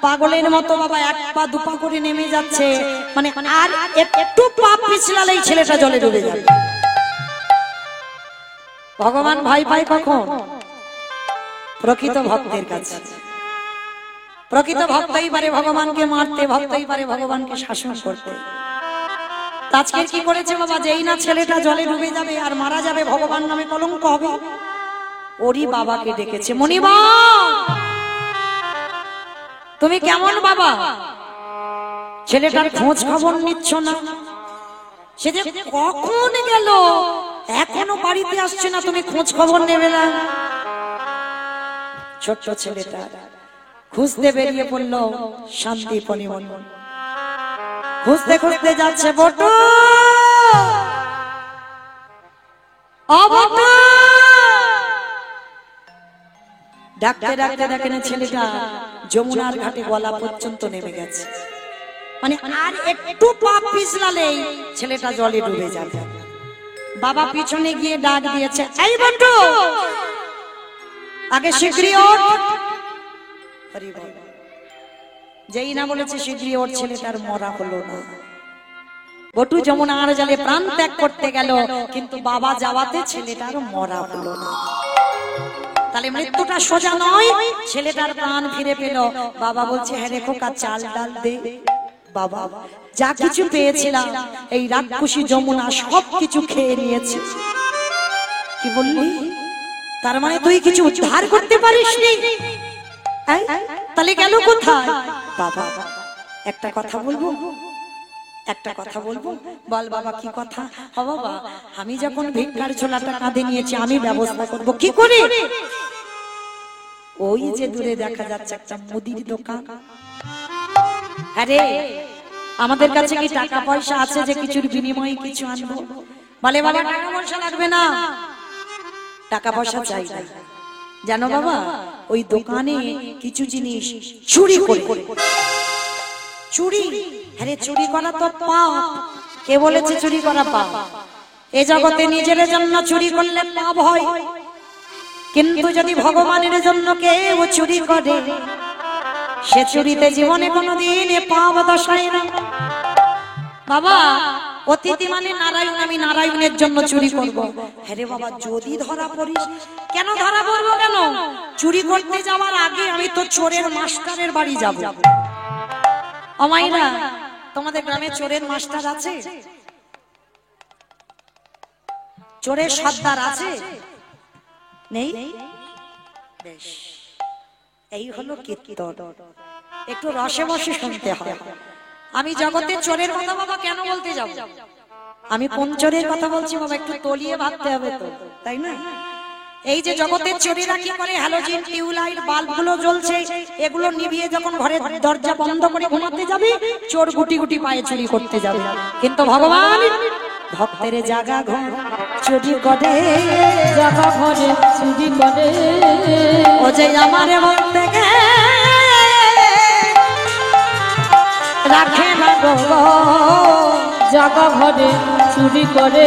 পাগলের মতো বাবা এক পা দুপা করে নেমে যাচ্ছে, মানে আর একটু পা পিছলালেই ছেলেটা জলে ডুবে যাবে। ভগবান ভয় পায় কখন? প্রকৃত ভক্তের কাছে। প্রকৃত ভক্তই পারে ভগবানকে মারতে, ভক্তই পারে ভগবানকে শাসন করতে। আজকে কি করেছে বাবা, যেই না ছেলেটা জলে ডুবে যাবে আর মারা যাবে, ভগবান নামে কলঙ্ক হবে, ওরই বাবাকে ডেকেছে, মনিবা তুমি কেমন বাবা? ছেলেটার খোঁজ খবর নিচ্ছ না, সে যে কখন গেল এখনো বাড়িতে আসছে না, তুমি খোঁজ খবর নেবে না? ছোট্ট ছেলেটা খুঁজতে বেরিয়ে পড়ল শান্তিপনি বন। খুঁজতে খুঁজতে যাচ্ছে, বটু ও বটু, ডাকতে ডাকতে দেখেন ছেলেটা যমুনার ঘাটে গলা পর্যন্ত নেমে গেছে, মানে আর একটু পা পিছলালেই ছেলেটা জলে ডুবে যাবে। বাবা পিছনে গিয়ে ডাক দিয়েছে, এই বটু আগে শিগগিরই ওঠ। যেই না বলেছে শিগগিরই ওঠ, ছেলেটার মরা হলো না। বটু যমুনার জলে প্রাণ ত্যাগ করতে গেল, কিন্তু বাবা যাওয়াতে ছেলেটার মরা হলো না। তাহলে মৃত্যুটা সোজা নয়, ছেলেটার প্রাণ ফিরে পেল। বাবা বলছে, হ্যাঁ রেখো কা চাল ডাল দে। বাবা যা কিছু পেয়েছিলাম এই রাক্ষসী যমুনা সব কিছু খেয়ে নিয়েছে। কি বললি? তার মানে তুই কিছু উদ্ধার করতে পারিসনি? তাহলে গেল কোথায়? বাবা একটা কথা বলবো, একটা কথা বলবো? বল বাবা, কি কথা? ও বাবা, আমি যখন ভিক্ষার ঝোলাটা কাঁধে নিয়েছি, আমি ব্যবস্থা করব। কি করে? ওই যে দূরে দেখা যাচ্ছে একটা মুদির দোকান। আরে আমাদের কাছে কি টাকা পয়সা আছে যে কিছুর বিনিময়ে কিছু আনবো? বলে বাবা টাকা পয়সা লাগবে না, টাকা পয়সা চাই না। জানো বাবা, ওই দোকানে কিছু জিনিস চুরি করে। চুরি? আরে চুরি করা তো পাপ। কে বলেছে চুরি করা পাপ? এ জগতে নিজের জন্য চুরি করলে পাপ হয়, কিন্তু যদি ভগবানের জন্য কেউ চুরি করে, সে চুরিতে জীবনে কোনোদিন পাপ দশায় না। বাবা অতিথি মানে নারায়ণ, আমি নারায়ণের জন্য চুরি করব। হ্যাঁ বাবা, যদি ধরা পড়িস? কেন ধরা পড়বো? কেন? চুরি করতে যাওয়ার আগে আমি তো চোরের মাস্টারের বাড়ি যাব। ও মাইরা, তোমাদের গ্রামে চোরের মাস্টার আছে? চোরের সর্দার আছে? নেই? বেশ, এই হলো কীর্তন। একটু রসে বসে শুনতে হয়। আমি জগতে চোরের কথা বাবা কেন বলতে যাব? আমি কোন চোরের কথা বলছি বাবা একটু তলিয়ে ভাবতে হবে তো, তাই না? এই যে জগতের চোরেরা কি করে, হ্যালোজেন টিউবলাইট বাল্ব গুলো জ্বলছে, এগুলো নিভিয়ে যখন ঘরের দরজা বন্ধ করে ঘুমাতে যাবে, চোর গুটি গুটি পায়ে চুরি করতে যাবে। কিন্তু ভগবান ভক্তের জাগা ঘর চুরি করে, জাগা ঘরে চুরি করে। ও যে আমারে বলতে গে রাখে না গো, জাগা ঘরে চুরি করে।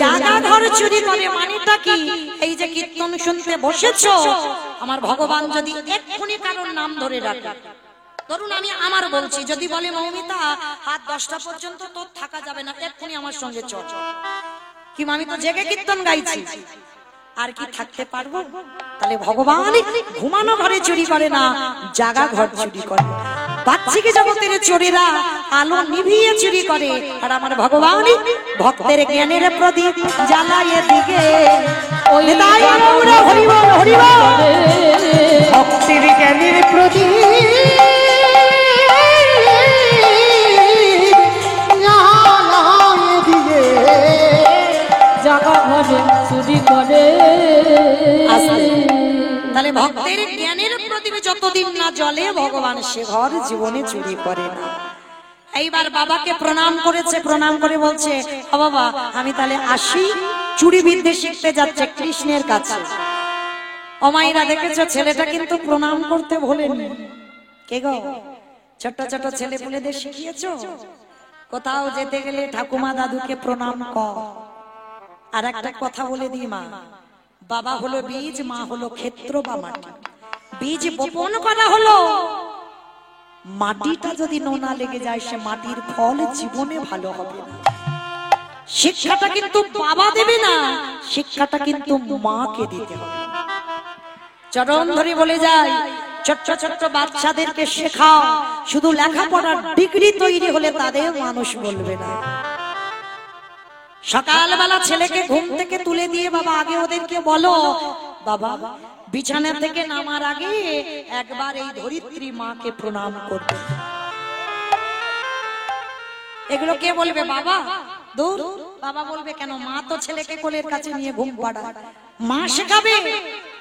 জাগা ঘর চুরি করে মানেটা কি? এই যে কীর্তন শুনতে বসেছো, আমার ভগবান যদি এক্ষুনি কারোর নাম ধরে রাখে, ধরুন আমি আমার বলছি, যদি বলে মৌমিতা হাত 10টা পর্যন্ত তোর থাকা যাবে না, এক্ষুনি আমার সঙ্গে চল, কি আমি তো জেগে কীর্তন গাইছি, আর কি থাকতে পারবো? তাহলে ভগবান ঘুমানো ঘরে চুরি করে না, জাগা ঘর চুরি করে। বাচ্চিকে জগতের চোরেরা আলো নিভিয়ে চুরি করে, আর আমার ভগবান ভক্তের জ্ঞানের প্রদীপ জ্বালায় দিকে। ওই হরিবল হরিবল, ভক্তের জ্ঞানের প্রদীপ জ্বালায় দিয়ে জাগা ঘরে চুরি করে। তাহলে ভক্তের জ্ঞানের প্রদীপ যতদিন না জ্বলে, ভগবান সে ঘর জীবনে চুরি করে না। এইবার বাবাকে প্রণাম করেছে, প্রণাম করে বলছে, ও বাবা আমি তাহলে আসি, চুরি বিদ্যে শিখতে যাচ্ছে কৃষ্ণের কাছে। ও মাইরা দেখেছো, ছেলেটা কিন্তু প্রণাম করতে ভোলেনি। কে গো? ছোট ছোট ছেলে পুলেদের শিখিয়েছো? কোথাও যেতে গেলে ঠাকুমা দাদুকে প্রণাম কর। আর একটা কথা বলে দিই মা, বাবা হলো বীজ, মা হলো ক্ষেত্র বা মাটি। বীজ বপন করা হলো, মাটিটা যদি নোনা লেগে যায়, সে মাটির ফল জীবনে ভালো হবে না। শিক্ষাটা কিন্তু বাবা দেবে না, শিক্ষাটা কিন্তু মাকে দিতে হবে। চরণ ধরে বলে যায়, ছোট্ট ছোট্ট বাচ্চাদেরকে শেখাও, শুধু লেখাপড়ার ডিগ্রি তৈরি হলে তাদের মানুষ বলবে না। সকালবেলা ছেলেকে ঘুম থেকে তুলে দিয়ে বাবা আগে ওদেরকে বলো, বাবা বিছানা থেকে নামার আগে একবার এই ধরিত্রী মাকে প্রণাম করবে। এগুলো কে বলবে? বাবা। দূর, বাবা বলবে কেন? মা তো ছেলেকে কোলের কাছে নিয়ে ঘুম পাড়ায়, মা শেখাবে।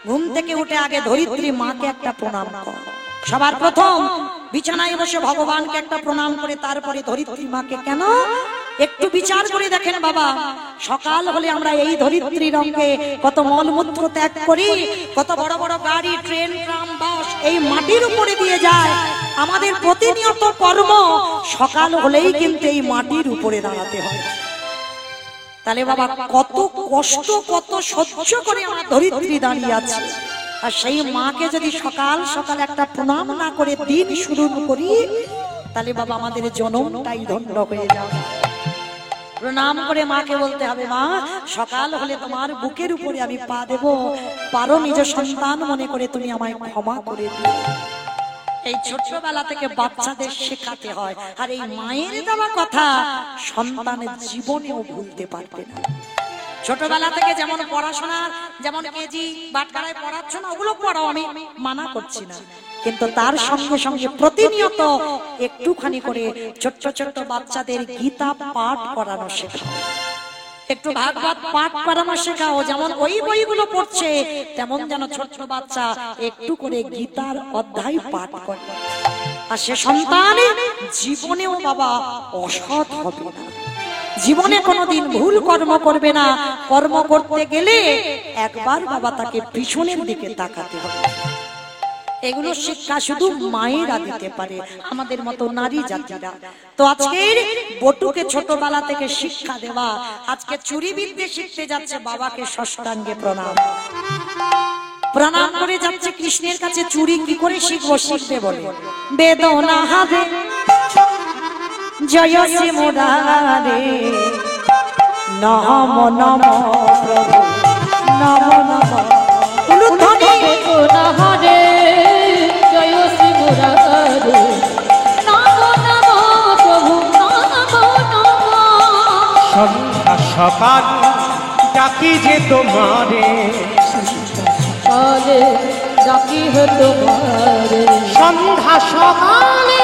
ঘুম থেকে উঠে আগে ধরিত্রী মাকে একটা প্রণাম কর। সবার প্রথম বিছানায় বসে ভগবানকে একটা প্রণাম করে তারপরে ধরিত্রী মাকে। কেন? একটু বিচার করে দেখেন বাবা, সকাল হলে আমরা এই ধরিত্রী রঙে কত মলমূত্র ত্যাগ করি, কত বড় বড় গাড়ি, ট্রেন, ট্রাম, বাস এই মাটির উপরে দিয়ে যায়। আমাদের প্রতিনিয়ত কর্ম সকাল হলেই কিন্তু এই মাটির উপরে দাঁড়াতে হয়। তাহলে বাবা কত কষ্ট, কত সহ্য করে আমার ধরিত্রী দাঁড়িয়ে আছে। আর সেই মাকে যদি সকাল সকাল একটা প্রণাম না করে দিন শুরু করি, তাহলে বাবা আমাদের জনমটাই ধন্য হয়ে যাবে। প্রণাম করে মাকে বলতে হবে, মা সকাল হলে তোমার বুকের উপরে আমি পা দেব, পারো নিজ সন্তান মনে করে তুমি আমায় ক্ষমা করে দিও। এই ছোটবেলা থেকে বাচ্চাদের শেখাতে হয়, আর এই মায়ের দেওয়া কথা সন্তানের জীবনেও ভুলতে পারবে না। ছোটবেলা থেকে যেমন পড়াশোনা, যেমন কেজি বাটখারায় পড়াচ্ছ না, ওগুলো পড়াও, আমি মানা করছি না, কিন্তু তার সঙ্গে সঙ্গে প্রতিনিয়ত একটুখানি করে ছোট্ট ছোট্ট বাচ্চাদের গীতা পাঠ করানো শেখাও, একটু ভাগবত পাঠ করানো শেখাও। যেমন ওই বইগুলো পড়ছে, তেমন যেন ছোট্ট বাচ্চা একটু করে গীতার অধ্যায় পাঠ করে। আর সে সন্তান জীবনেও বাবা অসৎ হবে না, জীবনে কোনোদিন ভুল কর্ম করবে না। কর্ম করতে গেলে একবার বাবা তাকে পিছনের দিকে তাকাতে হবে। এগুলো শিক্ষা শুধু মায়েরা দিতে পারে, আমাদের মতো নারী জাতিরা। তো আজকের বটুকে ছোটবেলা থেকে শিক্ষা দেওয়া, আজকে চুরি বিদ্যে শিখতে যাচ্ছে, বাবাকে ষষ্ঠাঙ্গে প্রণাম, প্রণাম করে যাচ্ছে কৃষ্ণের কাছে। চুরি কি করে শিখবো? শিখবে বলে বেদনা হারে জয় শ্রী মুরারে নম নম প্রভু নম নম উলুধ্বনি বেদনা হারে জয় শ্রী মুরারে নম নম প্রভু নম নম। সন্ধ্যা সকাল ডাকি যে তোমারে, সকালে ডাকি হে তোমারে, সন্ধ্যা সকালে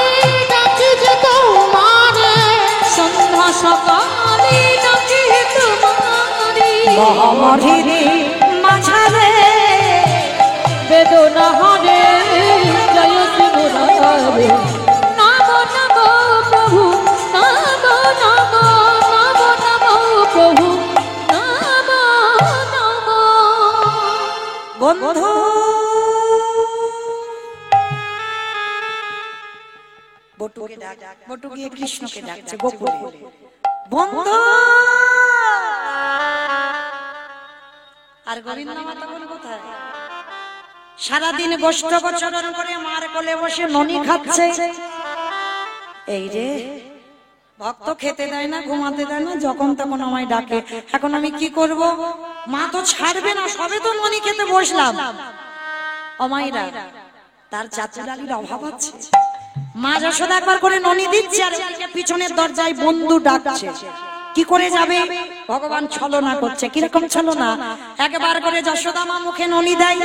ডাকি যে তোমারে, সন্ধ্যা সকালে ডাকি হে তোমারে। মহামহিরে মাঝারে বেদনা হারে জয় শ্রী মুরারে নম নম প্রভু নম নম নম নম প্রভু নম নম। বন্ধু বটুকে ডাক, বটু গিয়ে কৃষ্ণকে ডাকছে গোকুলে, বন্ধু। আর গোবিন্দ মাতা বল কোথায়? সারাদিন গোষ্ঠ গোচরণ করে মার কোলে বসে ননি খাচ্ছে। এই রে ভক্ত খেতে দেয় না, ঘুমাতে দেয় না, যখন তখন আমায় ডাকে। এখন আমি কি করব? মা তো ছাড়বে না, সবে তো ননি খেতে বসলাম। অমাইরা তার চাচুরালির অভাব আছে। মা যশোদা একবার করে ননি দিচ্ছে, আর এদিকে পিছনের দরজায় বন্ধু ডাকছে। কি করে যাবে? ভগবান ছলনা করছে। কিরকম ছলনা? একবার করে যশোদা মা মুখে ননি দেয়,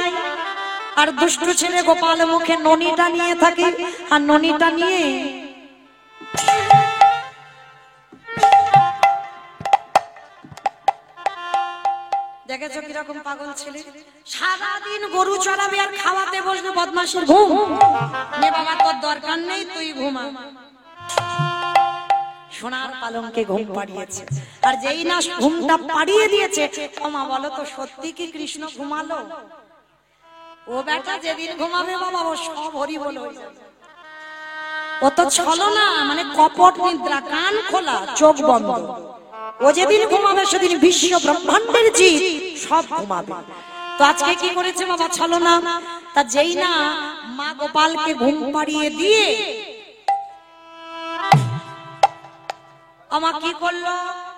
আর দুষ্টু ছেলে গোপাল মুখে ননিটা নিয়ে থাকে, আর ননিটা নিয়ে দেখেছো কিরকম পাগল ছেলে? সারাদিন গরু চড়াবে আর খাওয়াতে বসবে, বদমাশের ঘুম। নে বাবা তোর দরকার নেই, তুই ঘুমা। সোনার পালঙ্কে ঘুম পাড়িয়েছে, আর যেই না ঘুমটা পাড়িয়ে দিয়েছে, মা বলো তো সত্যি কি কৃষ্ণ ঘুমালো? ও বেটা যেদিন ঘুমাবে বাবা ও সব হরি বল হয়ে যাবে। ও তো ছলনা, মানে কপট নিদ্রা, কান খোলা চোখ বন্ধ। ও যেদিন ঘুমাবে সেদিন বিশ্ব ব্রহ্মাণ্ডের জীব সব ঘুমাবে। তো আজকে কি করেছে বাবা? ছলনা। তা যেই না মা গোপালকে ঘুম পাড়িয়ে দিয়ে আমা কি করলো?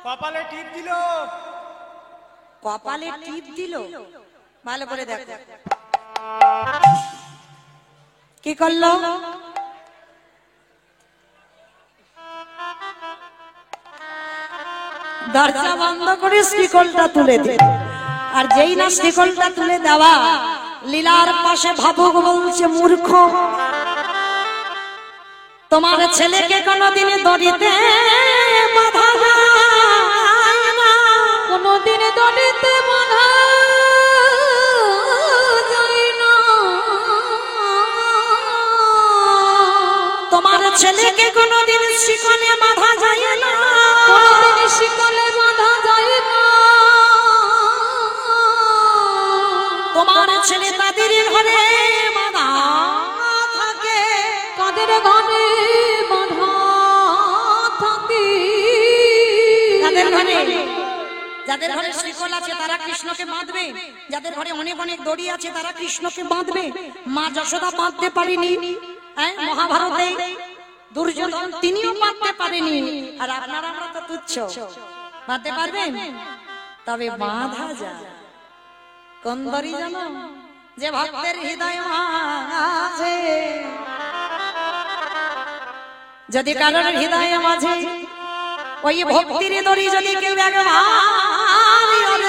কপালে টিপ দিল। কপালে টিপ দিল? ভালো করে দেখো কি করলো। দরজা বন্ধ করে শিকলটা তুলে দিল, আর যেই না শিকলটা তুলে দেওয়া, লীলার পাশে ভাবুক বলছে, মূর্খ, তোমার ছেলেকে কোনদিন দড়িতে বাঁধা যায় না, কোনদিন দড়িতে বাঁধা যায় না, তোমার ছেলেকে কোনদিন শিকলে বাঁধা যায় না, কোনদিন শিকলে বাঁধা যায় না। তোমার ছেলে তাদের ঘরে বাঁধা থাকে, কাদের ঘরে বাঁধা থাকে, যাদের ঘরে যাদের ঘরে শিকল আছে তারা কৃষ্ণকে বাঁধবে, যাদের ঘরে অনেক অনেক দড়ি আছে তারা কৃষ্ণকে বাঁধবে। মা যশোদা বাঁধতে পারেনি, মহাভারতে দুর্যোধন তিনিও বাঁধতে পারেনি, আর আপনারা আমরা তো তুচ্ছ, বাঁধতে পারবেন? তবে বাঁধা যায় কোন দড়ি জানো? যে ভক্তের হৃদয় আছে, যদি কারোর হৃদয় মাঝে ওই ভক্তির দড়ি যদি কেউ একবার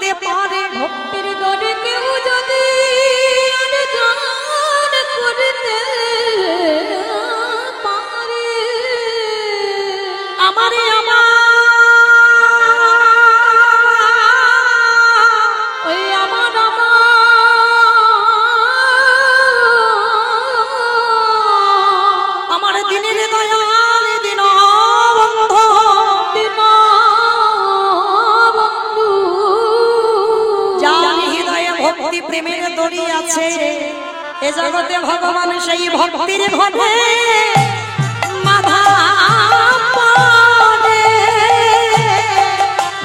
করতে পারে। ভক্তির দরে কেউ যদি গান করতে পারে, আমারে ওই আমার আমার দিনের দয়াল দিন বন্ধু, বন্ধু যার হৃদয়ে ভক্তি প্রেমের দড়ি আছে, এ জগতে ভগবান সেই ভক্তির ঘরে মাধা পড়ে।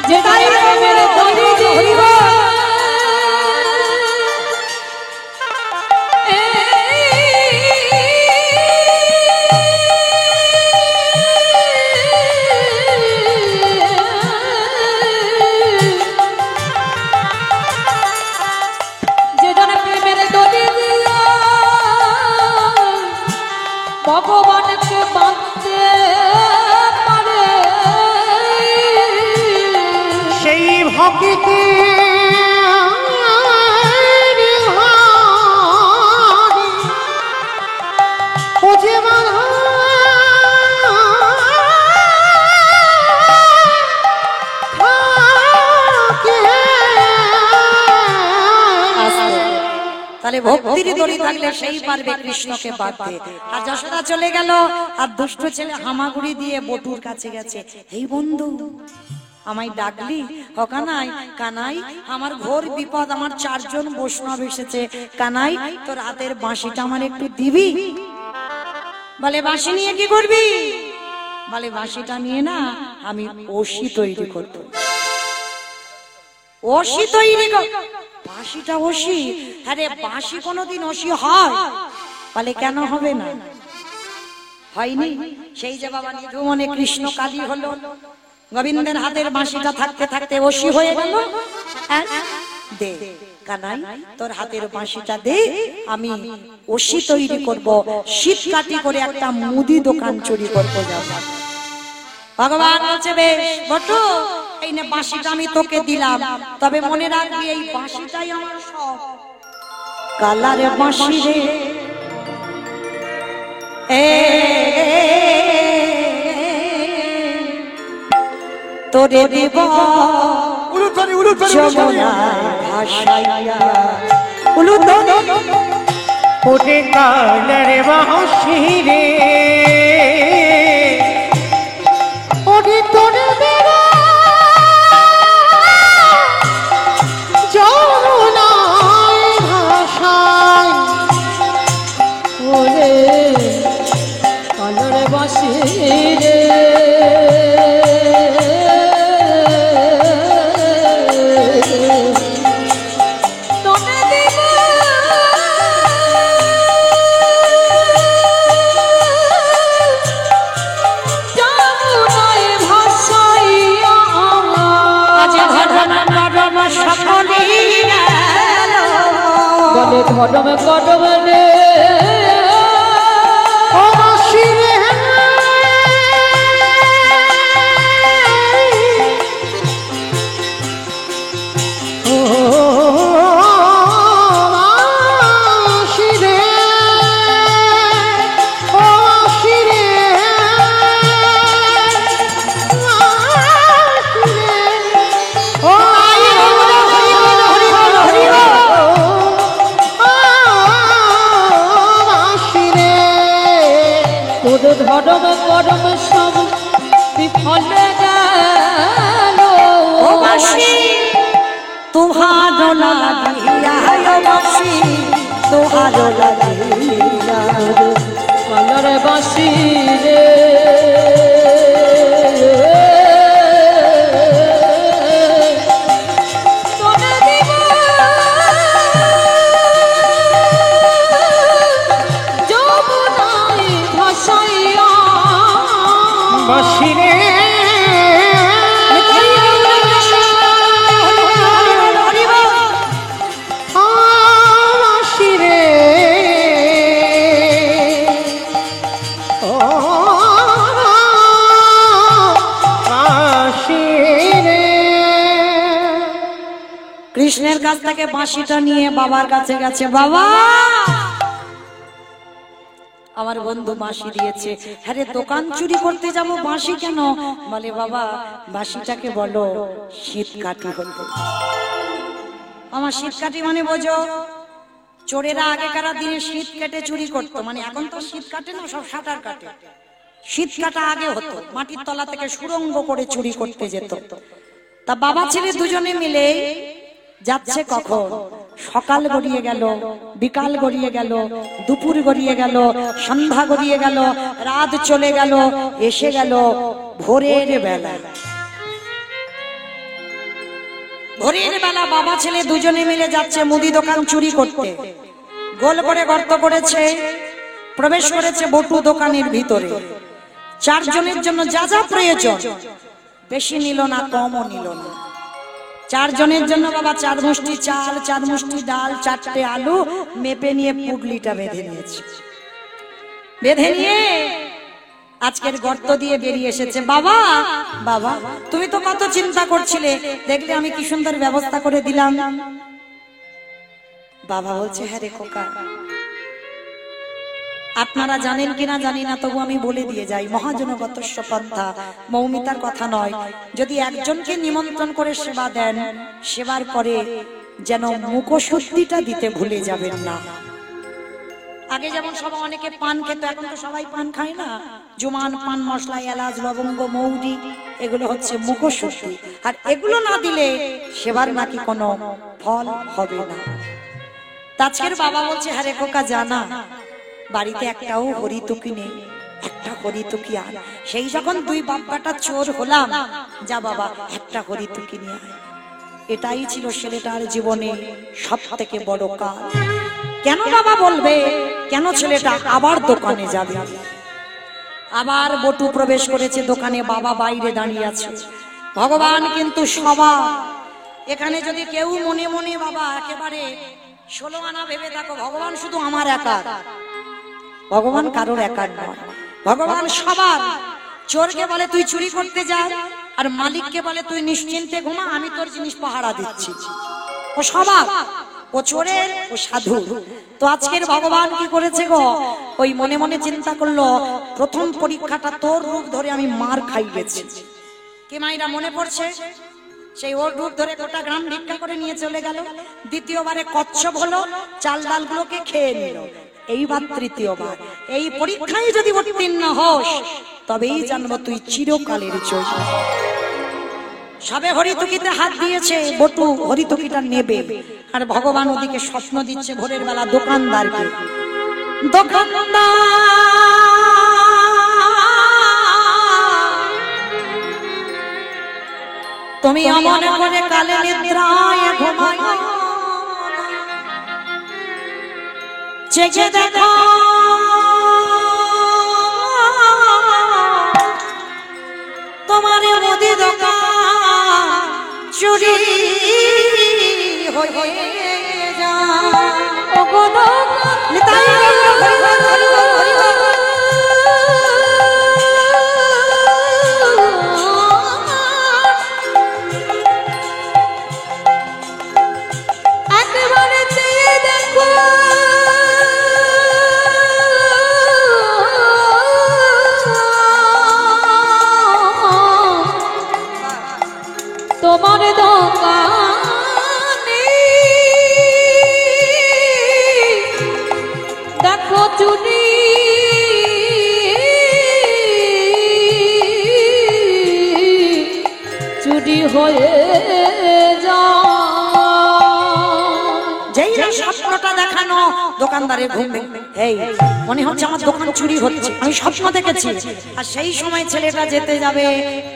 যে প্রেমের দড়ি ভগবানকে বাঁধতে পারে, সেই ভক্তি ও যে বাধা তাহলে ভক্তির দড়ি থাকলে সেই পারবে কৃষ্ণকে বাঁধতে। আর যশোদা চলে গেল, আর দুষ্ট ছেলে হামাগুড়ি দিয়ে বটুর কাছে গেছে, এই বন্ধু আমায় ডাকলি? ও কানাই, কানাই আমার ঘোর বিপদ, আমার 4 জন বৈষ্ণব এসেছে, কানাই তোর হাতের বাঁশিটা আমার একটু দিবি? বলে বাঁশি নিয়ে কি করবি? বলে বাঁশিটা নিয়ে না আমি ওষি তৈরি করবো। ওষি তৈরি কর? বাঁশিটা ওষি? আরে বাঁশি কোনোদিন ওষি হয়? বলে কেন হবে না? হয়নি? সেই যে বাবা নিধু মনে কৃষ্ণ কালী হলো, গোবিন্দের হাতের বাঁশিটা থাকতে থাকতে ওষি হয়ে গেল। দে কানাই তোর হাতের বাঁশিটা দে, আমি ওষি তৈরি করব, শীতকাটি করে একটা মুদি দোকান চুরি করবো যাব। ভগবান বলছে বেশ বটু, এই নে বাঁশিটা আমি তোকে দিলাম, তবে মনে রাখবি এই বাঁশিটাই আমার সব। কালারে বাঁশি রে তোরে দেব যমুনায় ভাসাইয়া। ওরে কালার বাঁশি রে ওরে তোরে দেব যমুনায় ভাসাই। ওরে কালরে বাঁশি রে তোরে দিব যমুনায় ভাসাইয়া। আজ ঘটনা ঘটনা সকলেই গেল, বলে ঘটবে ঘটবে রে ও বাঁশি রে ও বাঁশি রে ও বাঁশি রে বাঁশি রে ও বাঁশি রে তোদের ধর্ম কর্ম সব বিফলে গেল। ও বাঁশি তুহারো লাগিয়া, ও বাঁশি তুহারো লাগিয়া। কালরে বাঁশি রে তোরে দিব যমুনায় ভাসাইয়া। বাঁশি রে বাঁশি রে ও কৃষ্ণের কাছ থেকে বাঁশিটা নিয়ে বাবার কাছে গেছে। বাবা, আমার বন্ধু বাঁশি দিয়েছে। হ্যাঁ রে, দোকান চুরি করতে যাব, বাঁশি কেন? বলে বাবা, বাঁশিটাকে বলো শীত কাঠি হতো। আমার শীত কাঠি মানে বোঝো, চোরেরা আগেকার দিনে শীত কেটে চুরি করতো, মানে এখন তো শীত কাটে না, সব সাঁতার কাটে। শীত কাটা আগে হতো, মাটির তলা থেকে সুড়ঙ্গ করে চুরি করতে যেত। তা বাবা ছেলে দুজনে মিলে যাচ্ছে। কখন? সকাল গড়িয়ে গেল, বিকাল গড়িয়ে গেল, দুপুর গড়িয়ে গেল, সন্ধ্যা গড়িয়ে গেল, রাত চলে গেল, এসে গেল ভোরের বেলা। ভোরের বেলা বাবা ছেলে দুজনে মিলে যাচ্ছে মুদি দোকান চুরি করতে। গোল করে গর্ত করেছে, প্রবেশ করেছে বটু দোকানের ভিতরে। চারজনের জন্য যা যা প্রয়োজন, বেশি নিল না, কমও নিল না। চারজনের জন্য বাবা 4 মুষ্টি চাল, 4 মুষ্টি ডাল, 4টে আলু মেপে নিয়ে পুডলিটা বেঁধে নিয়েছে। বেঁধে নিয়ে আজকের গর্ত দিয়ে বেরিয়ে এসেছে। বাবা, বাবা, তুমি তো কত চিন্তা করছিলে, দেখলে আমি কি সুন্দর ব্যবস্থা করে দিলাম। বাবা বলছে, হ্যাঁ রে খোকা, আপনারা জানেন কিনা জানি না, তবু আমি বলে দিয়ে যাই, মহাজনগতস্য পন্থা, মৌমিতার কথা নয়। যদি একজনকে নিমন্ত্রণ করে সেবা দেন, সেবার পরে যেন মুখশুদ্ধিটা দিতে ভুলে যাবেন না। আগে যেমন সবাই অনেকে পান খেত, এখন তো সবাই পান খায় না। জুমান, পান মশলা, এলাচ, লবঙ্গ, মৌরি, এগুলো হচ্ছে মুখশুদ্ধি। আর এগুলো না দিলে সেবার নাকি কোনো ফল হবে না। আজকের বাবা বলছে, হ্যাঁ রে খোকা, জানা বাড়িতে একটাও হরিতুকি নেই, একটা হরিতুকি আন। সেই যখন 2 বাপ্পাটা চোর হলাম, যা বাবা একটা হরিতুকি নিয়ে আয়। এটাই ছিল ছেলেটার জীবনে সব থেকে বড় কাজ। কেন বাবা বলবে, কেন ছেলেটা আবার দোকানে যাবে? আবার বটু প্রবেশ করেছে দোকানে, বাবা বাইরে দাঁড়িয়ে আছে। ভগবান কিন্তু সবার। এখানে যদি কেউ মনে মনে বাবা একেবারে 16 আনা ভেবে থাকো, ভগবান শুধু আমার একার, ভগবান কারোর একার নয়, ভগবান সবার। চোরকে বলে তুই চুরি করতে যা, আর মালিককে বলে তুই নিশ্চিন্তে ঘুমা, আমি তোর জিনিস পাহারা দিচ্ছি। ও সবার, ও চোরের, ও সাধু। তো আজকের ভগবান কি করেছে গো, ওই মনে মনে চিন্তা করলো, প্রথম পরীক্ষাটা তোর রূপ ধরে আমি মার খাইয়েছি। কি মাইরা মনে পড়ছে? সেই ওর রূপ ধরে গোটা গ্রাম ভিক্ষা করে নিয়ে চলে গেল। দ্বিতীয়বারে কচ্ছপ হলো, চাল ডালগুলোকে খেয়ে নিল। এইবার তৃতীয়বার। এই পরীক্ষায় যদি উত্তীর্ণ হস, তবেই জানবো তুই চিরকালের জয়। সবে হরিতুকিতে হাত দিয়েছে, বটু হরিতুকিটা নেবে, আর ভগবান ওদিকে স্বপ্ন দিচ্ছে ভোরের বেলা দোকানদারকে। দোকানদার, তুমি অমন করে কালে নিদ্রায় ঘুমায়, জেগে দেখো তোমার মুদি দোকান চুরি হয়ে যায়। নিতাই তোমার দোকানে দেখো চুরি চুরি হয়ে যেই না স্বপ্নটা দেখানো, দোকানদারের ঘুম ভেঙে, এই মনে হচ্ছে আমার দোকান চুরি হচ্ছে, আমি স্বপ্ন দেখেছি। আর সেই সময় ছেলেটা যেতে যাবে,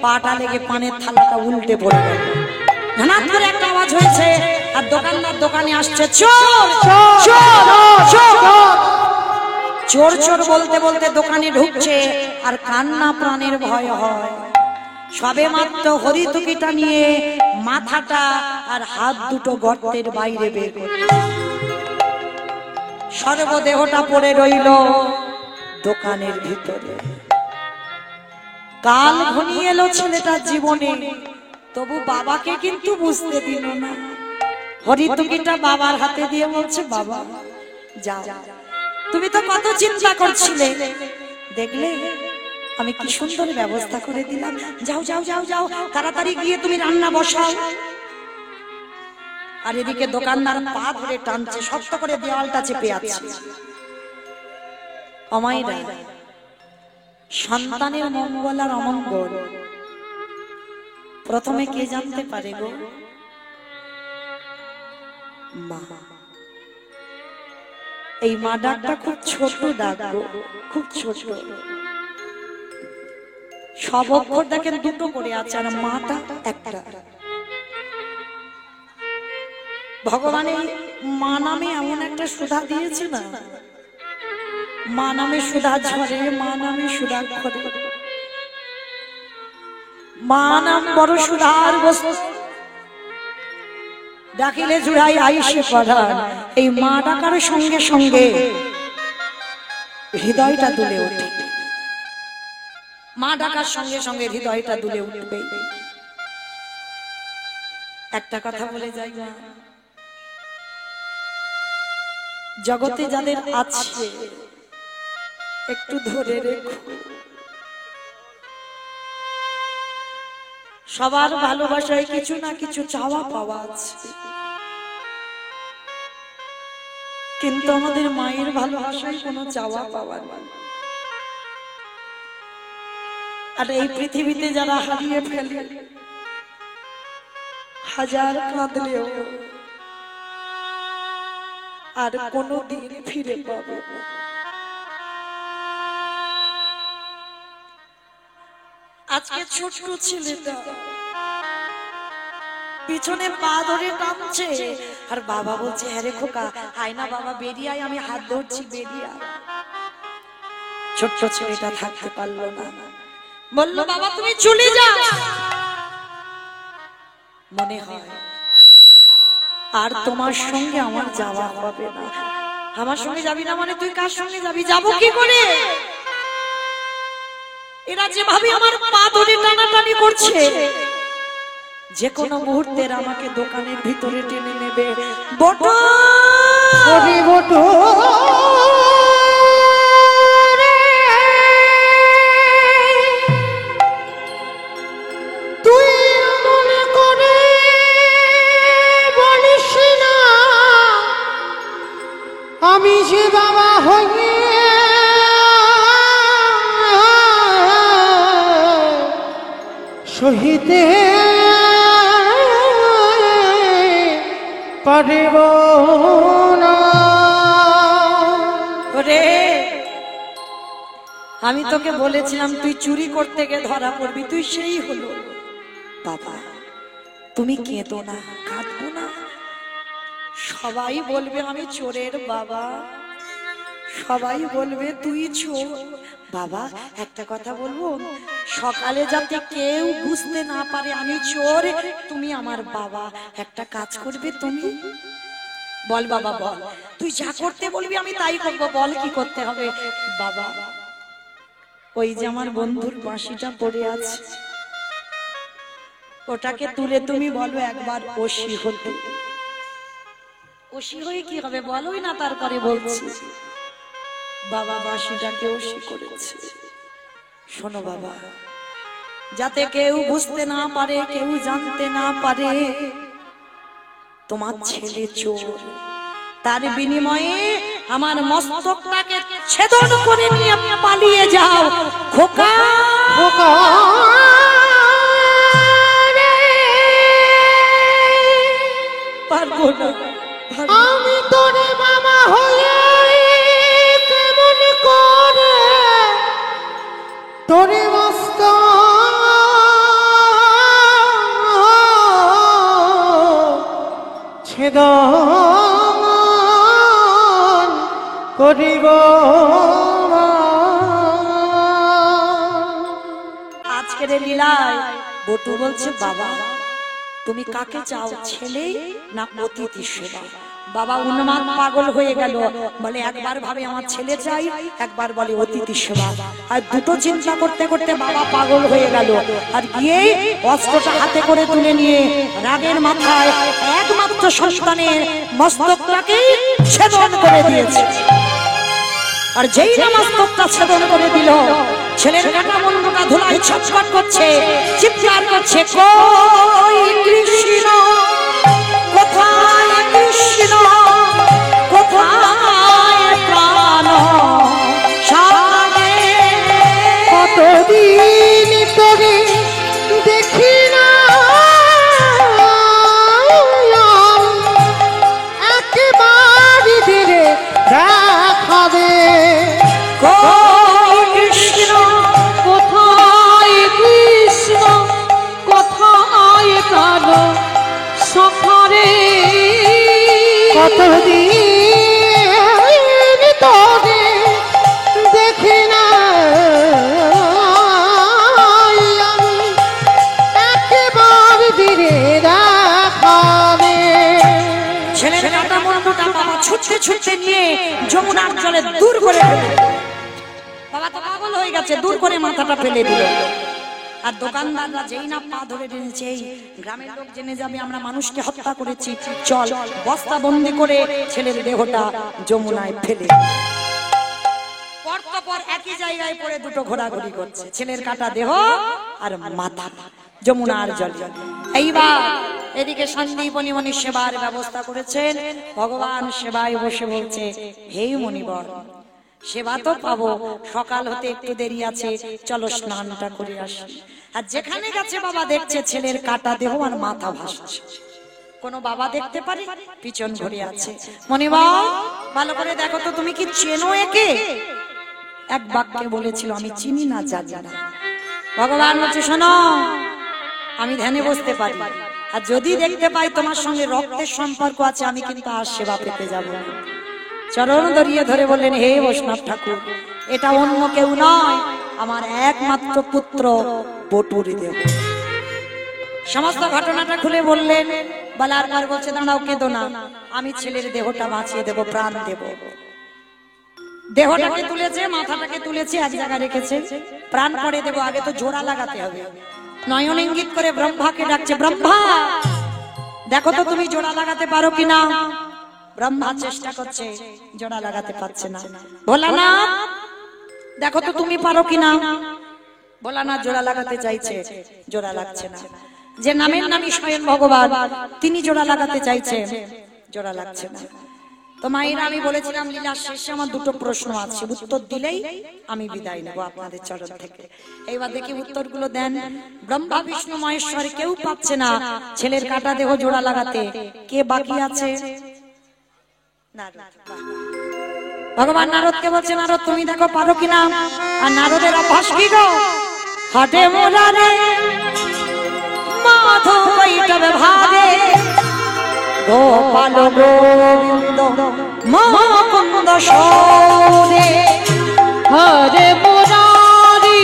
পাটা লেগে পানের থালাটা উল্টে পড়ে গেল। হঠাৎ করে একটা আওয়াজ হয়েছে, আর দোকানদার দোকানে আসছে, চোর চোর চোর চোর চোর বলতে বলতে দোকানে ঢুকছে, আর কান্না প্রাণের ভয় হয়। সবে মাত্র হরিতুকিটা নিয়ে মাথাটা আর হাত দুটো গর্তের বাইরে বের করে, সর্বদেহটা পড়ে রইল দোকানের ভিতরে। কাল ঘনিয়ে এলো ছেলেটার জীবনে, তবু বাবাকে কিন্তু বুঝতে দিল না। হরিতুকিটা বাবার হাতে দিয়ে বলছে, বাবা যাও, তুমি তো কত চিন্তা করছিলে, দেখলে আমি কি সুন্দর ব্যবস্থা করে দিলাম, যাও যাও যাও যাও, তাড়াতাড়ি গিয়ে তুমি রান্না বসাও। আর এদিকে দোকানদার পা ধরে টানছে, শক্ত করে দেওয়ালটা চেপে আছে। অমাইরা, সন্তানের মঙ্গল আর অমঙ্গল প্রথমে কে জানতে পারে গো? মা। এই মা ডাকটা খুব ছোট ডাক গো, খুব ছোট। সব অক্ষর দেখেন দুটো করে আছে, আর মাটা একটা। ভগবান এই মা নামে এমন একটা সুধা দিয়েছে না, মা নামে সুধা ঝরে, মা নামে সুধা ঘরে। মা নাম বড় সুধার বস্তু, ডাকিলে জুড়াই আইসে পড়ান। এই মা ডাকার সঙ্গে সঙ্গে হৃদয়টা দুলে ওঠে, মা ডাকার সঙ্গে সঙ্গে হৃদয়টা দুলে উঠবে। একটা কথা বলে যাই, মা জগতে যাদের আছে একটু ধরে রেখো। সবার ভালোবাসায় কিছু না কিছু চাওয়া পাওয়া আছে, কিন্তু আমাদের মায়ের ভালোবাসায় কোনো চাওয়া পাওয়া নেই। আর এই পৃথিবীতে যারা হারিয়ে ফেলে, হাজার কাঁদলেও আর কোনোদিন ফিরে পাবে না। আজকে ছোট্ট ছেলেটা পিছনে পা ধরে টানছে, আর বাবা বলছে, হ্যাঁ রে খোকা, আয় না বাবা, বেরিয়ে আয়, আমি হাত ধরছি, বেরিয়ে আয়। ছোট্ট ছেলেটা থাকতে পারলো না, বললো, বাবা তুমি চলে যাও। মনে হয় আর তোমার সঙ্গে আমার যাওয়া হবে না। আমার সঙ্গে যাবি না মানে তুই কার সঙ্গে যাবি? যাবো কি করে? এরা যেভাবে আমার পা ধরে টানাটানি করছে, যে কোনো মুহূর্তে আমাকে দোকানের ভিতরে টেনে নেবে। বটো বটো তুই মনে করে বলিস না, আমি যে বাবা হয়ে সহিতে পারিব না। ওরে, আমি তোকে বলেছিলাম তুই চুরি করতে গিয়ে ধরা পড়বি, তুই সেই হলো। বাবা তুমি কেঁদো না, কাঁদবো না। সবাই বলবে আমি চোরের বাবা, সবাই বলবে তুই চোর। বাবা একটা কথা বলবো, সকালে যাতে কেউ বুঝতে না পারে আমি চোর, তুমি আমার বাবা। একটা কাজ করবে তুমি? বল বাবা বল, তুই যা করতে বলবি আমি তাই করবো, বল কি করতে হবে? বাবা ওই যে আমার বন্ধুর বাঁশিটা পড়ে আছে, ওটাকে তুলে তুমি বলো একবার ওসি হতে। ওসি হয়ে কি হবে বলোই না, তারপরে বলছি। বাবা বাঁশিটাকে ওসি করেছে। শোনো বাবা, যাতে কেউ বুঝতে না পারে, কেউ জানতে না পারে তোমার ছেলে চোর, তার বিনিময়ে আমার মস্তকটাকে ছেদন করে নিয়ে পালিয়ে যাও। খোকা খোকা পারবো না, আমি তোরে বাবা হয়ে কেমন করে তোরে মস্ত ছেদন করিব। আজকের লীলায় বটু বলছে, বাবা তুমি কাকে চাও, ছেলে না অতিথি সেবা? বাবা উন্মাদ পাগল হয়ে গেল, বলে একবার ভাবে আমার ছেলে চাই, একবার বলে অতিথি সেবা। আর দুটো চিন্তা করতে করতে বাবা পাগল হয়ে গেল, আর গিয়ে অস্ত্রটা হাতে করে তুলে নিয়ে রাগের মাথায় একমাত্র সন্তানের মস্তকটাকে ছেদন করে দিয়েছে। আর যেই না মস্তকটা ছেদন করে দিল, ছেলের কাটা মুন্ডটা ধুলায় ছটফট করছে, চিৎকার করছে, কই কৃষ্ণ, কোথায় কৃষ্ণ, কোথায় প্রাণ সাগে? কতদিন তোরে দেখি না, একেবারে দিলে দেখাবে। কই কৃষ্ণ, কোথায় কৃষ্ণ, কোথায় প্রাণ সখারে? কতদিন তোরে দেখি না, আমি একেবারে দিলে দেখাবে। ছেলের কাটা মুন্ডটা বাবা ছুটতে ছুটতে নিয়ে যমুনার জলে দূর করে ফেলে। বাবা তো পাগল হয়ে গেছে, দূর করে মাথাটা ফেলে দিল। আর দোকানদাররা যেই না পা ধরে টেনেছে, এই গ্রামের লোক জেনে যাবে আমরা মানুষকে হত্যা করেছি, চল বস্তা বন্দি করে ছেলের দেহটা যমুনায় ফেলে। পরপর একই জায়গায় পড়ে দুটো ঘোরাঘুরি করছে, ছেলের কাটা দেহ আর মাথা যমুনার জলে। এইবার এদিকে সন্দীপনী মনি সেবার ব্যবস্থা করেছেন, ভগবান সেবায় বসে বলছে, হে মনিবর, সেবা তো পাবো, সকাল হতে একটু দেরি আছে, চলো স্নানটা করে আসি। আর যেখানে গেছে বাবা দেখছে ছেলের কাটা দেহ আর মাথা ভাসছে। কোন বাবা দেখতে পারে? পিছন ঘুরে আছে। মনিবর ভালো করে দেখো তো, তুমি কি চেনো একে? এক বাক্যে বলেছিল, আমি চিনি না, জানি না। ভগবান বলছে, শোনো, আমি ধ্যানে বসতে পারি, আর যদি দেখতে পাই তোমার সঙ্গে রক্তের সম্পর্ক আছে, আমি কিন্তু আর সেবা পেতে যাব না। চরণ ধরিয়ে ধরে বললেন, হে বৈষ্ণব ঠাকুর, এটা অন্য কেউ নয়, আমার একমাত্র পুত্র বটুরি দেব। সমস্ত ঘটনাটা খুলে বললেন। বলার পর বলছে, দাঁড়াও, কেঁদো না, আমি ছেলের দেহটা বাঁচিয়ে দেব, প্রাণ দেব। দেহটাকে তুলেছে, মাথাটাকে তুলেছে, এক জায়গায় রেখেছে, প্রাণ পড়ে দেব, আগে তো জোড়া লাগাতে হবে। নয়ন ইঙ্গিত করে ব্রহ্মাকে ডাকছে, ব্রহ্মা দেখো তো তুমি জোড়া লাগাতে পারো কিনা। ব্রহ্মা চেষ্টা করছে, জোড়া লাগাতে পারছে না। ভোলানাথ দেখো তো তুমি পারো কিনা। ভোলানাথ জোড়া লাগাতে চাইছে, জোড়া লাগছে না। যে নামের নামই স্বয়ং ভগবান, তিনি জোড়া লাগাতে চাইছে, জোড়া লাগছে না। তো মায়েরা, আমি বলেছিলাম লীলার শেষে আমার দুটো প্রশ্ন আছে, উত্তর দিলেই আমি বিদায় নেব আপনাদের চরণ থেকে। এইবার দেখি উত্তরগুলো দেন। ব্রহ্মা বিষ্ণু মহেশ্বর কেউ পাচ্ছে না ছেলের কাটা দেহ জোড়া লাগাতে, কে বাকি আছে? ভগবান নারদকে বলছে, নারদ তুমি দেখো পারো কিনা। আর নারদের অভ্যাস কি গো, হাটে মোরারে মাধব বৈঠবে ভারে, গোপাল গোবিন্দ মুকুন্দ সৌরে। হরে মুরারি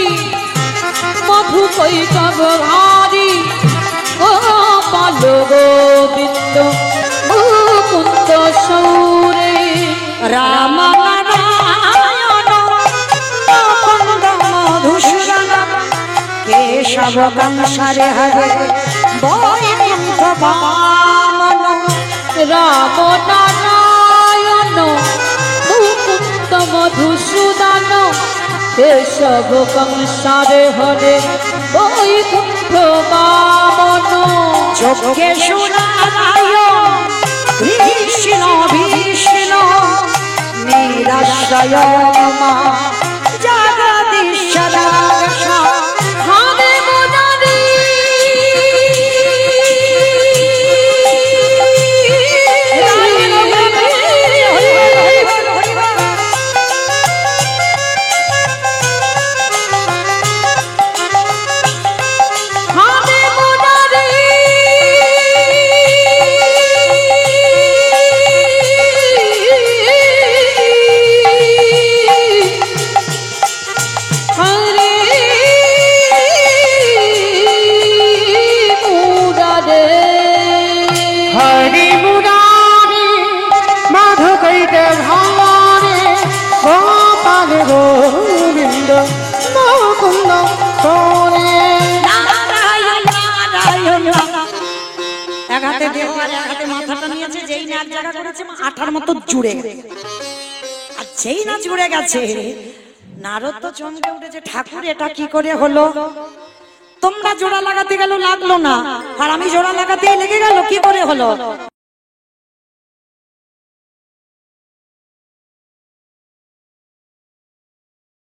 মধু কৈতব ভারি, গোপাল গোবিন্দ মুকুন্দ সৌরে। রাম নারায়ণ মুকুন্দ মধুসূদন, কেশব কংসারে হরে বৈকুণ্ঠ বামন। রাম নারায়ণ মুকুন্দ মধুসূদন, কেশব কংসারে হরে বৈকুণ্ঠ বামন। যোগেশু নারায়ণ কৃষ্ণ বিষ্ণু, নিরাশ্রয় মা জগদীশ্বর। হরে মুরারি গোবিন্দ মুকুন্দ সোনে নারায়ণ নারায়ণ এক হাতে দেহ আর এক হাতে মাথাটা নিয়েছে, যেই নাচ জায়গা করেছে আঠার মতো জুড়ে গেছে। আর যেই না জুড়ে গেছে নারদ তো চমকে উঠেছে, ঠাকুর এটা কি করে হলো? তোমরা জোড়া লাগাতে গেল লাগলো না, আর আমি জোড়া লাগাতেই লেগে গেল, কি করে হলো?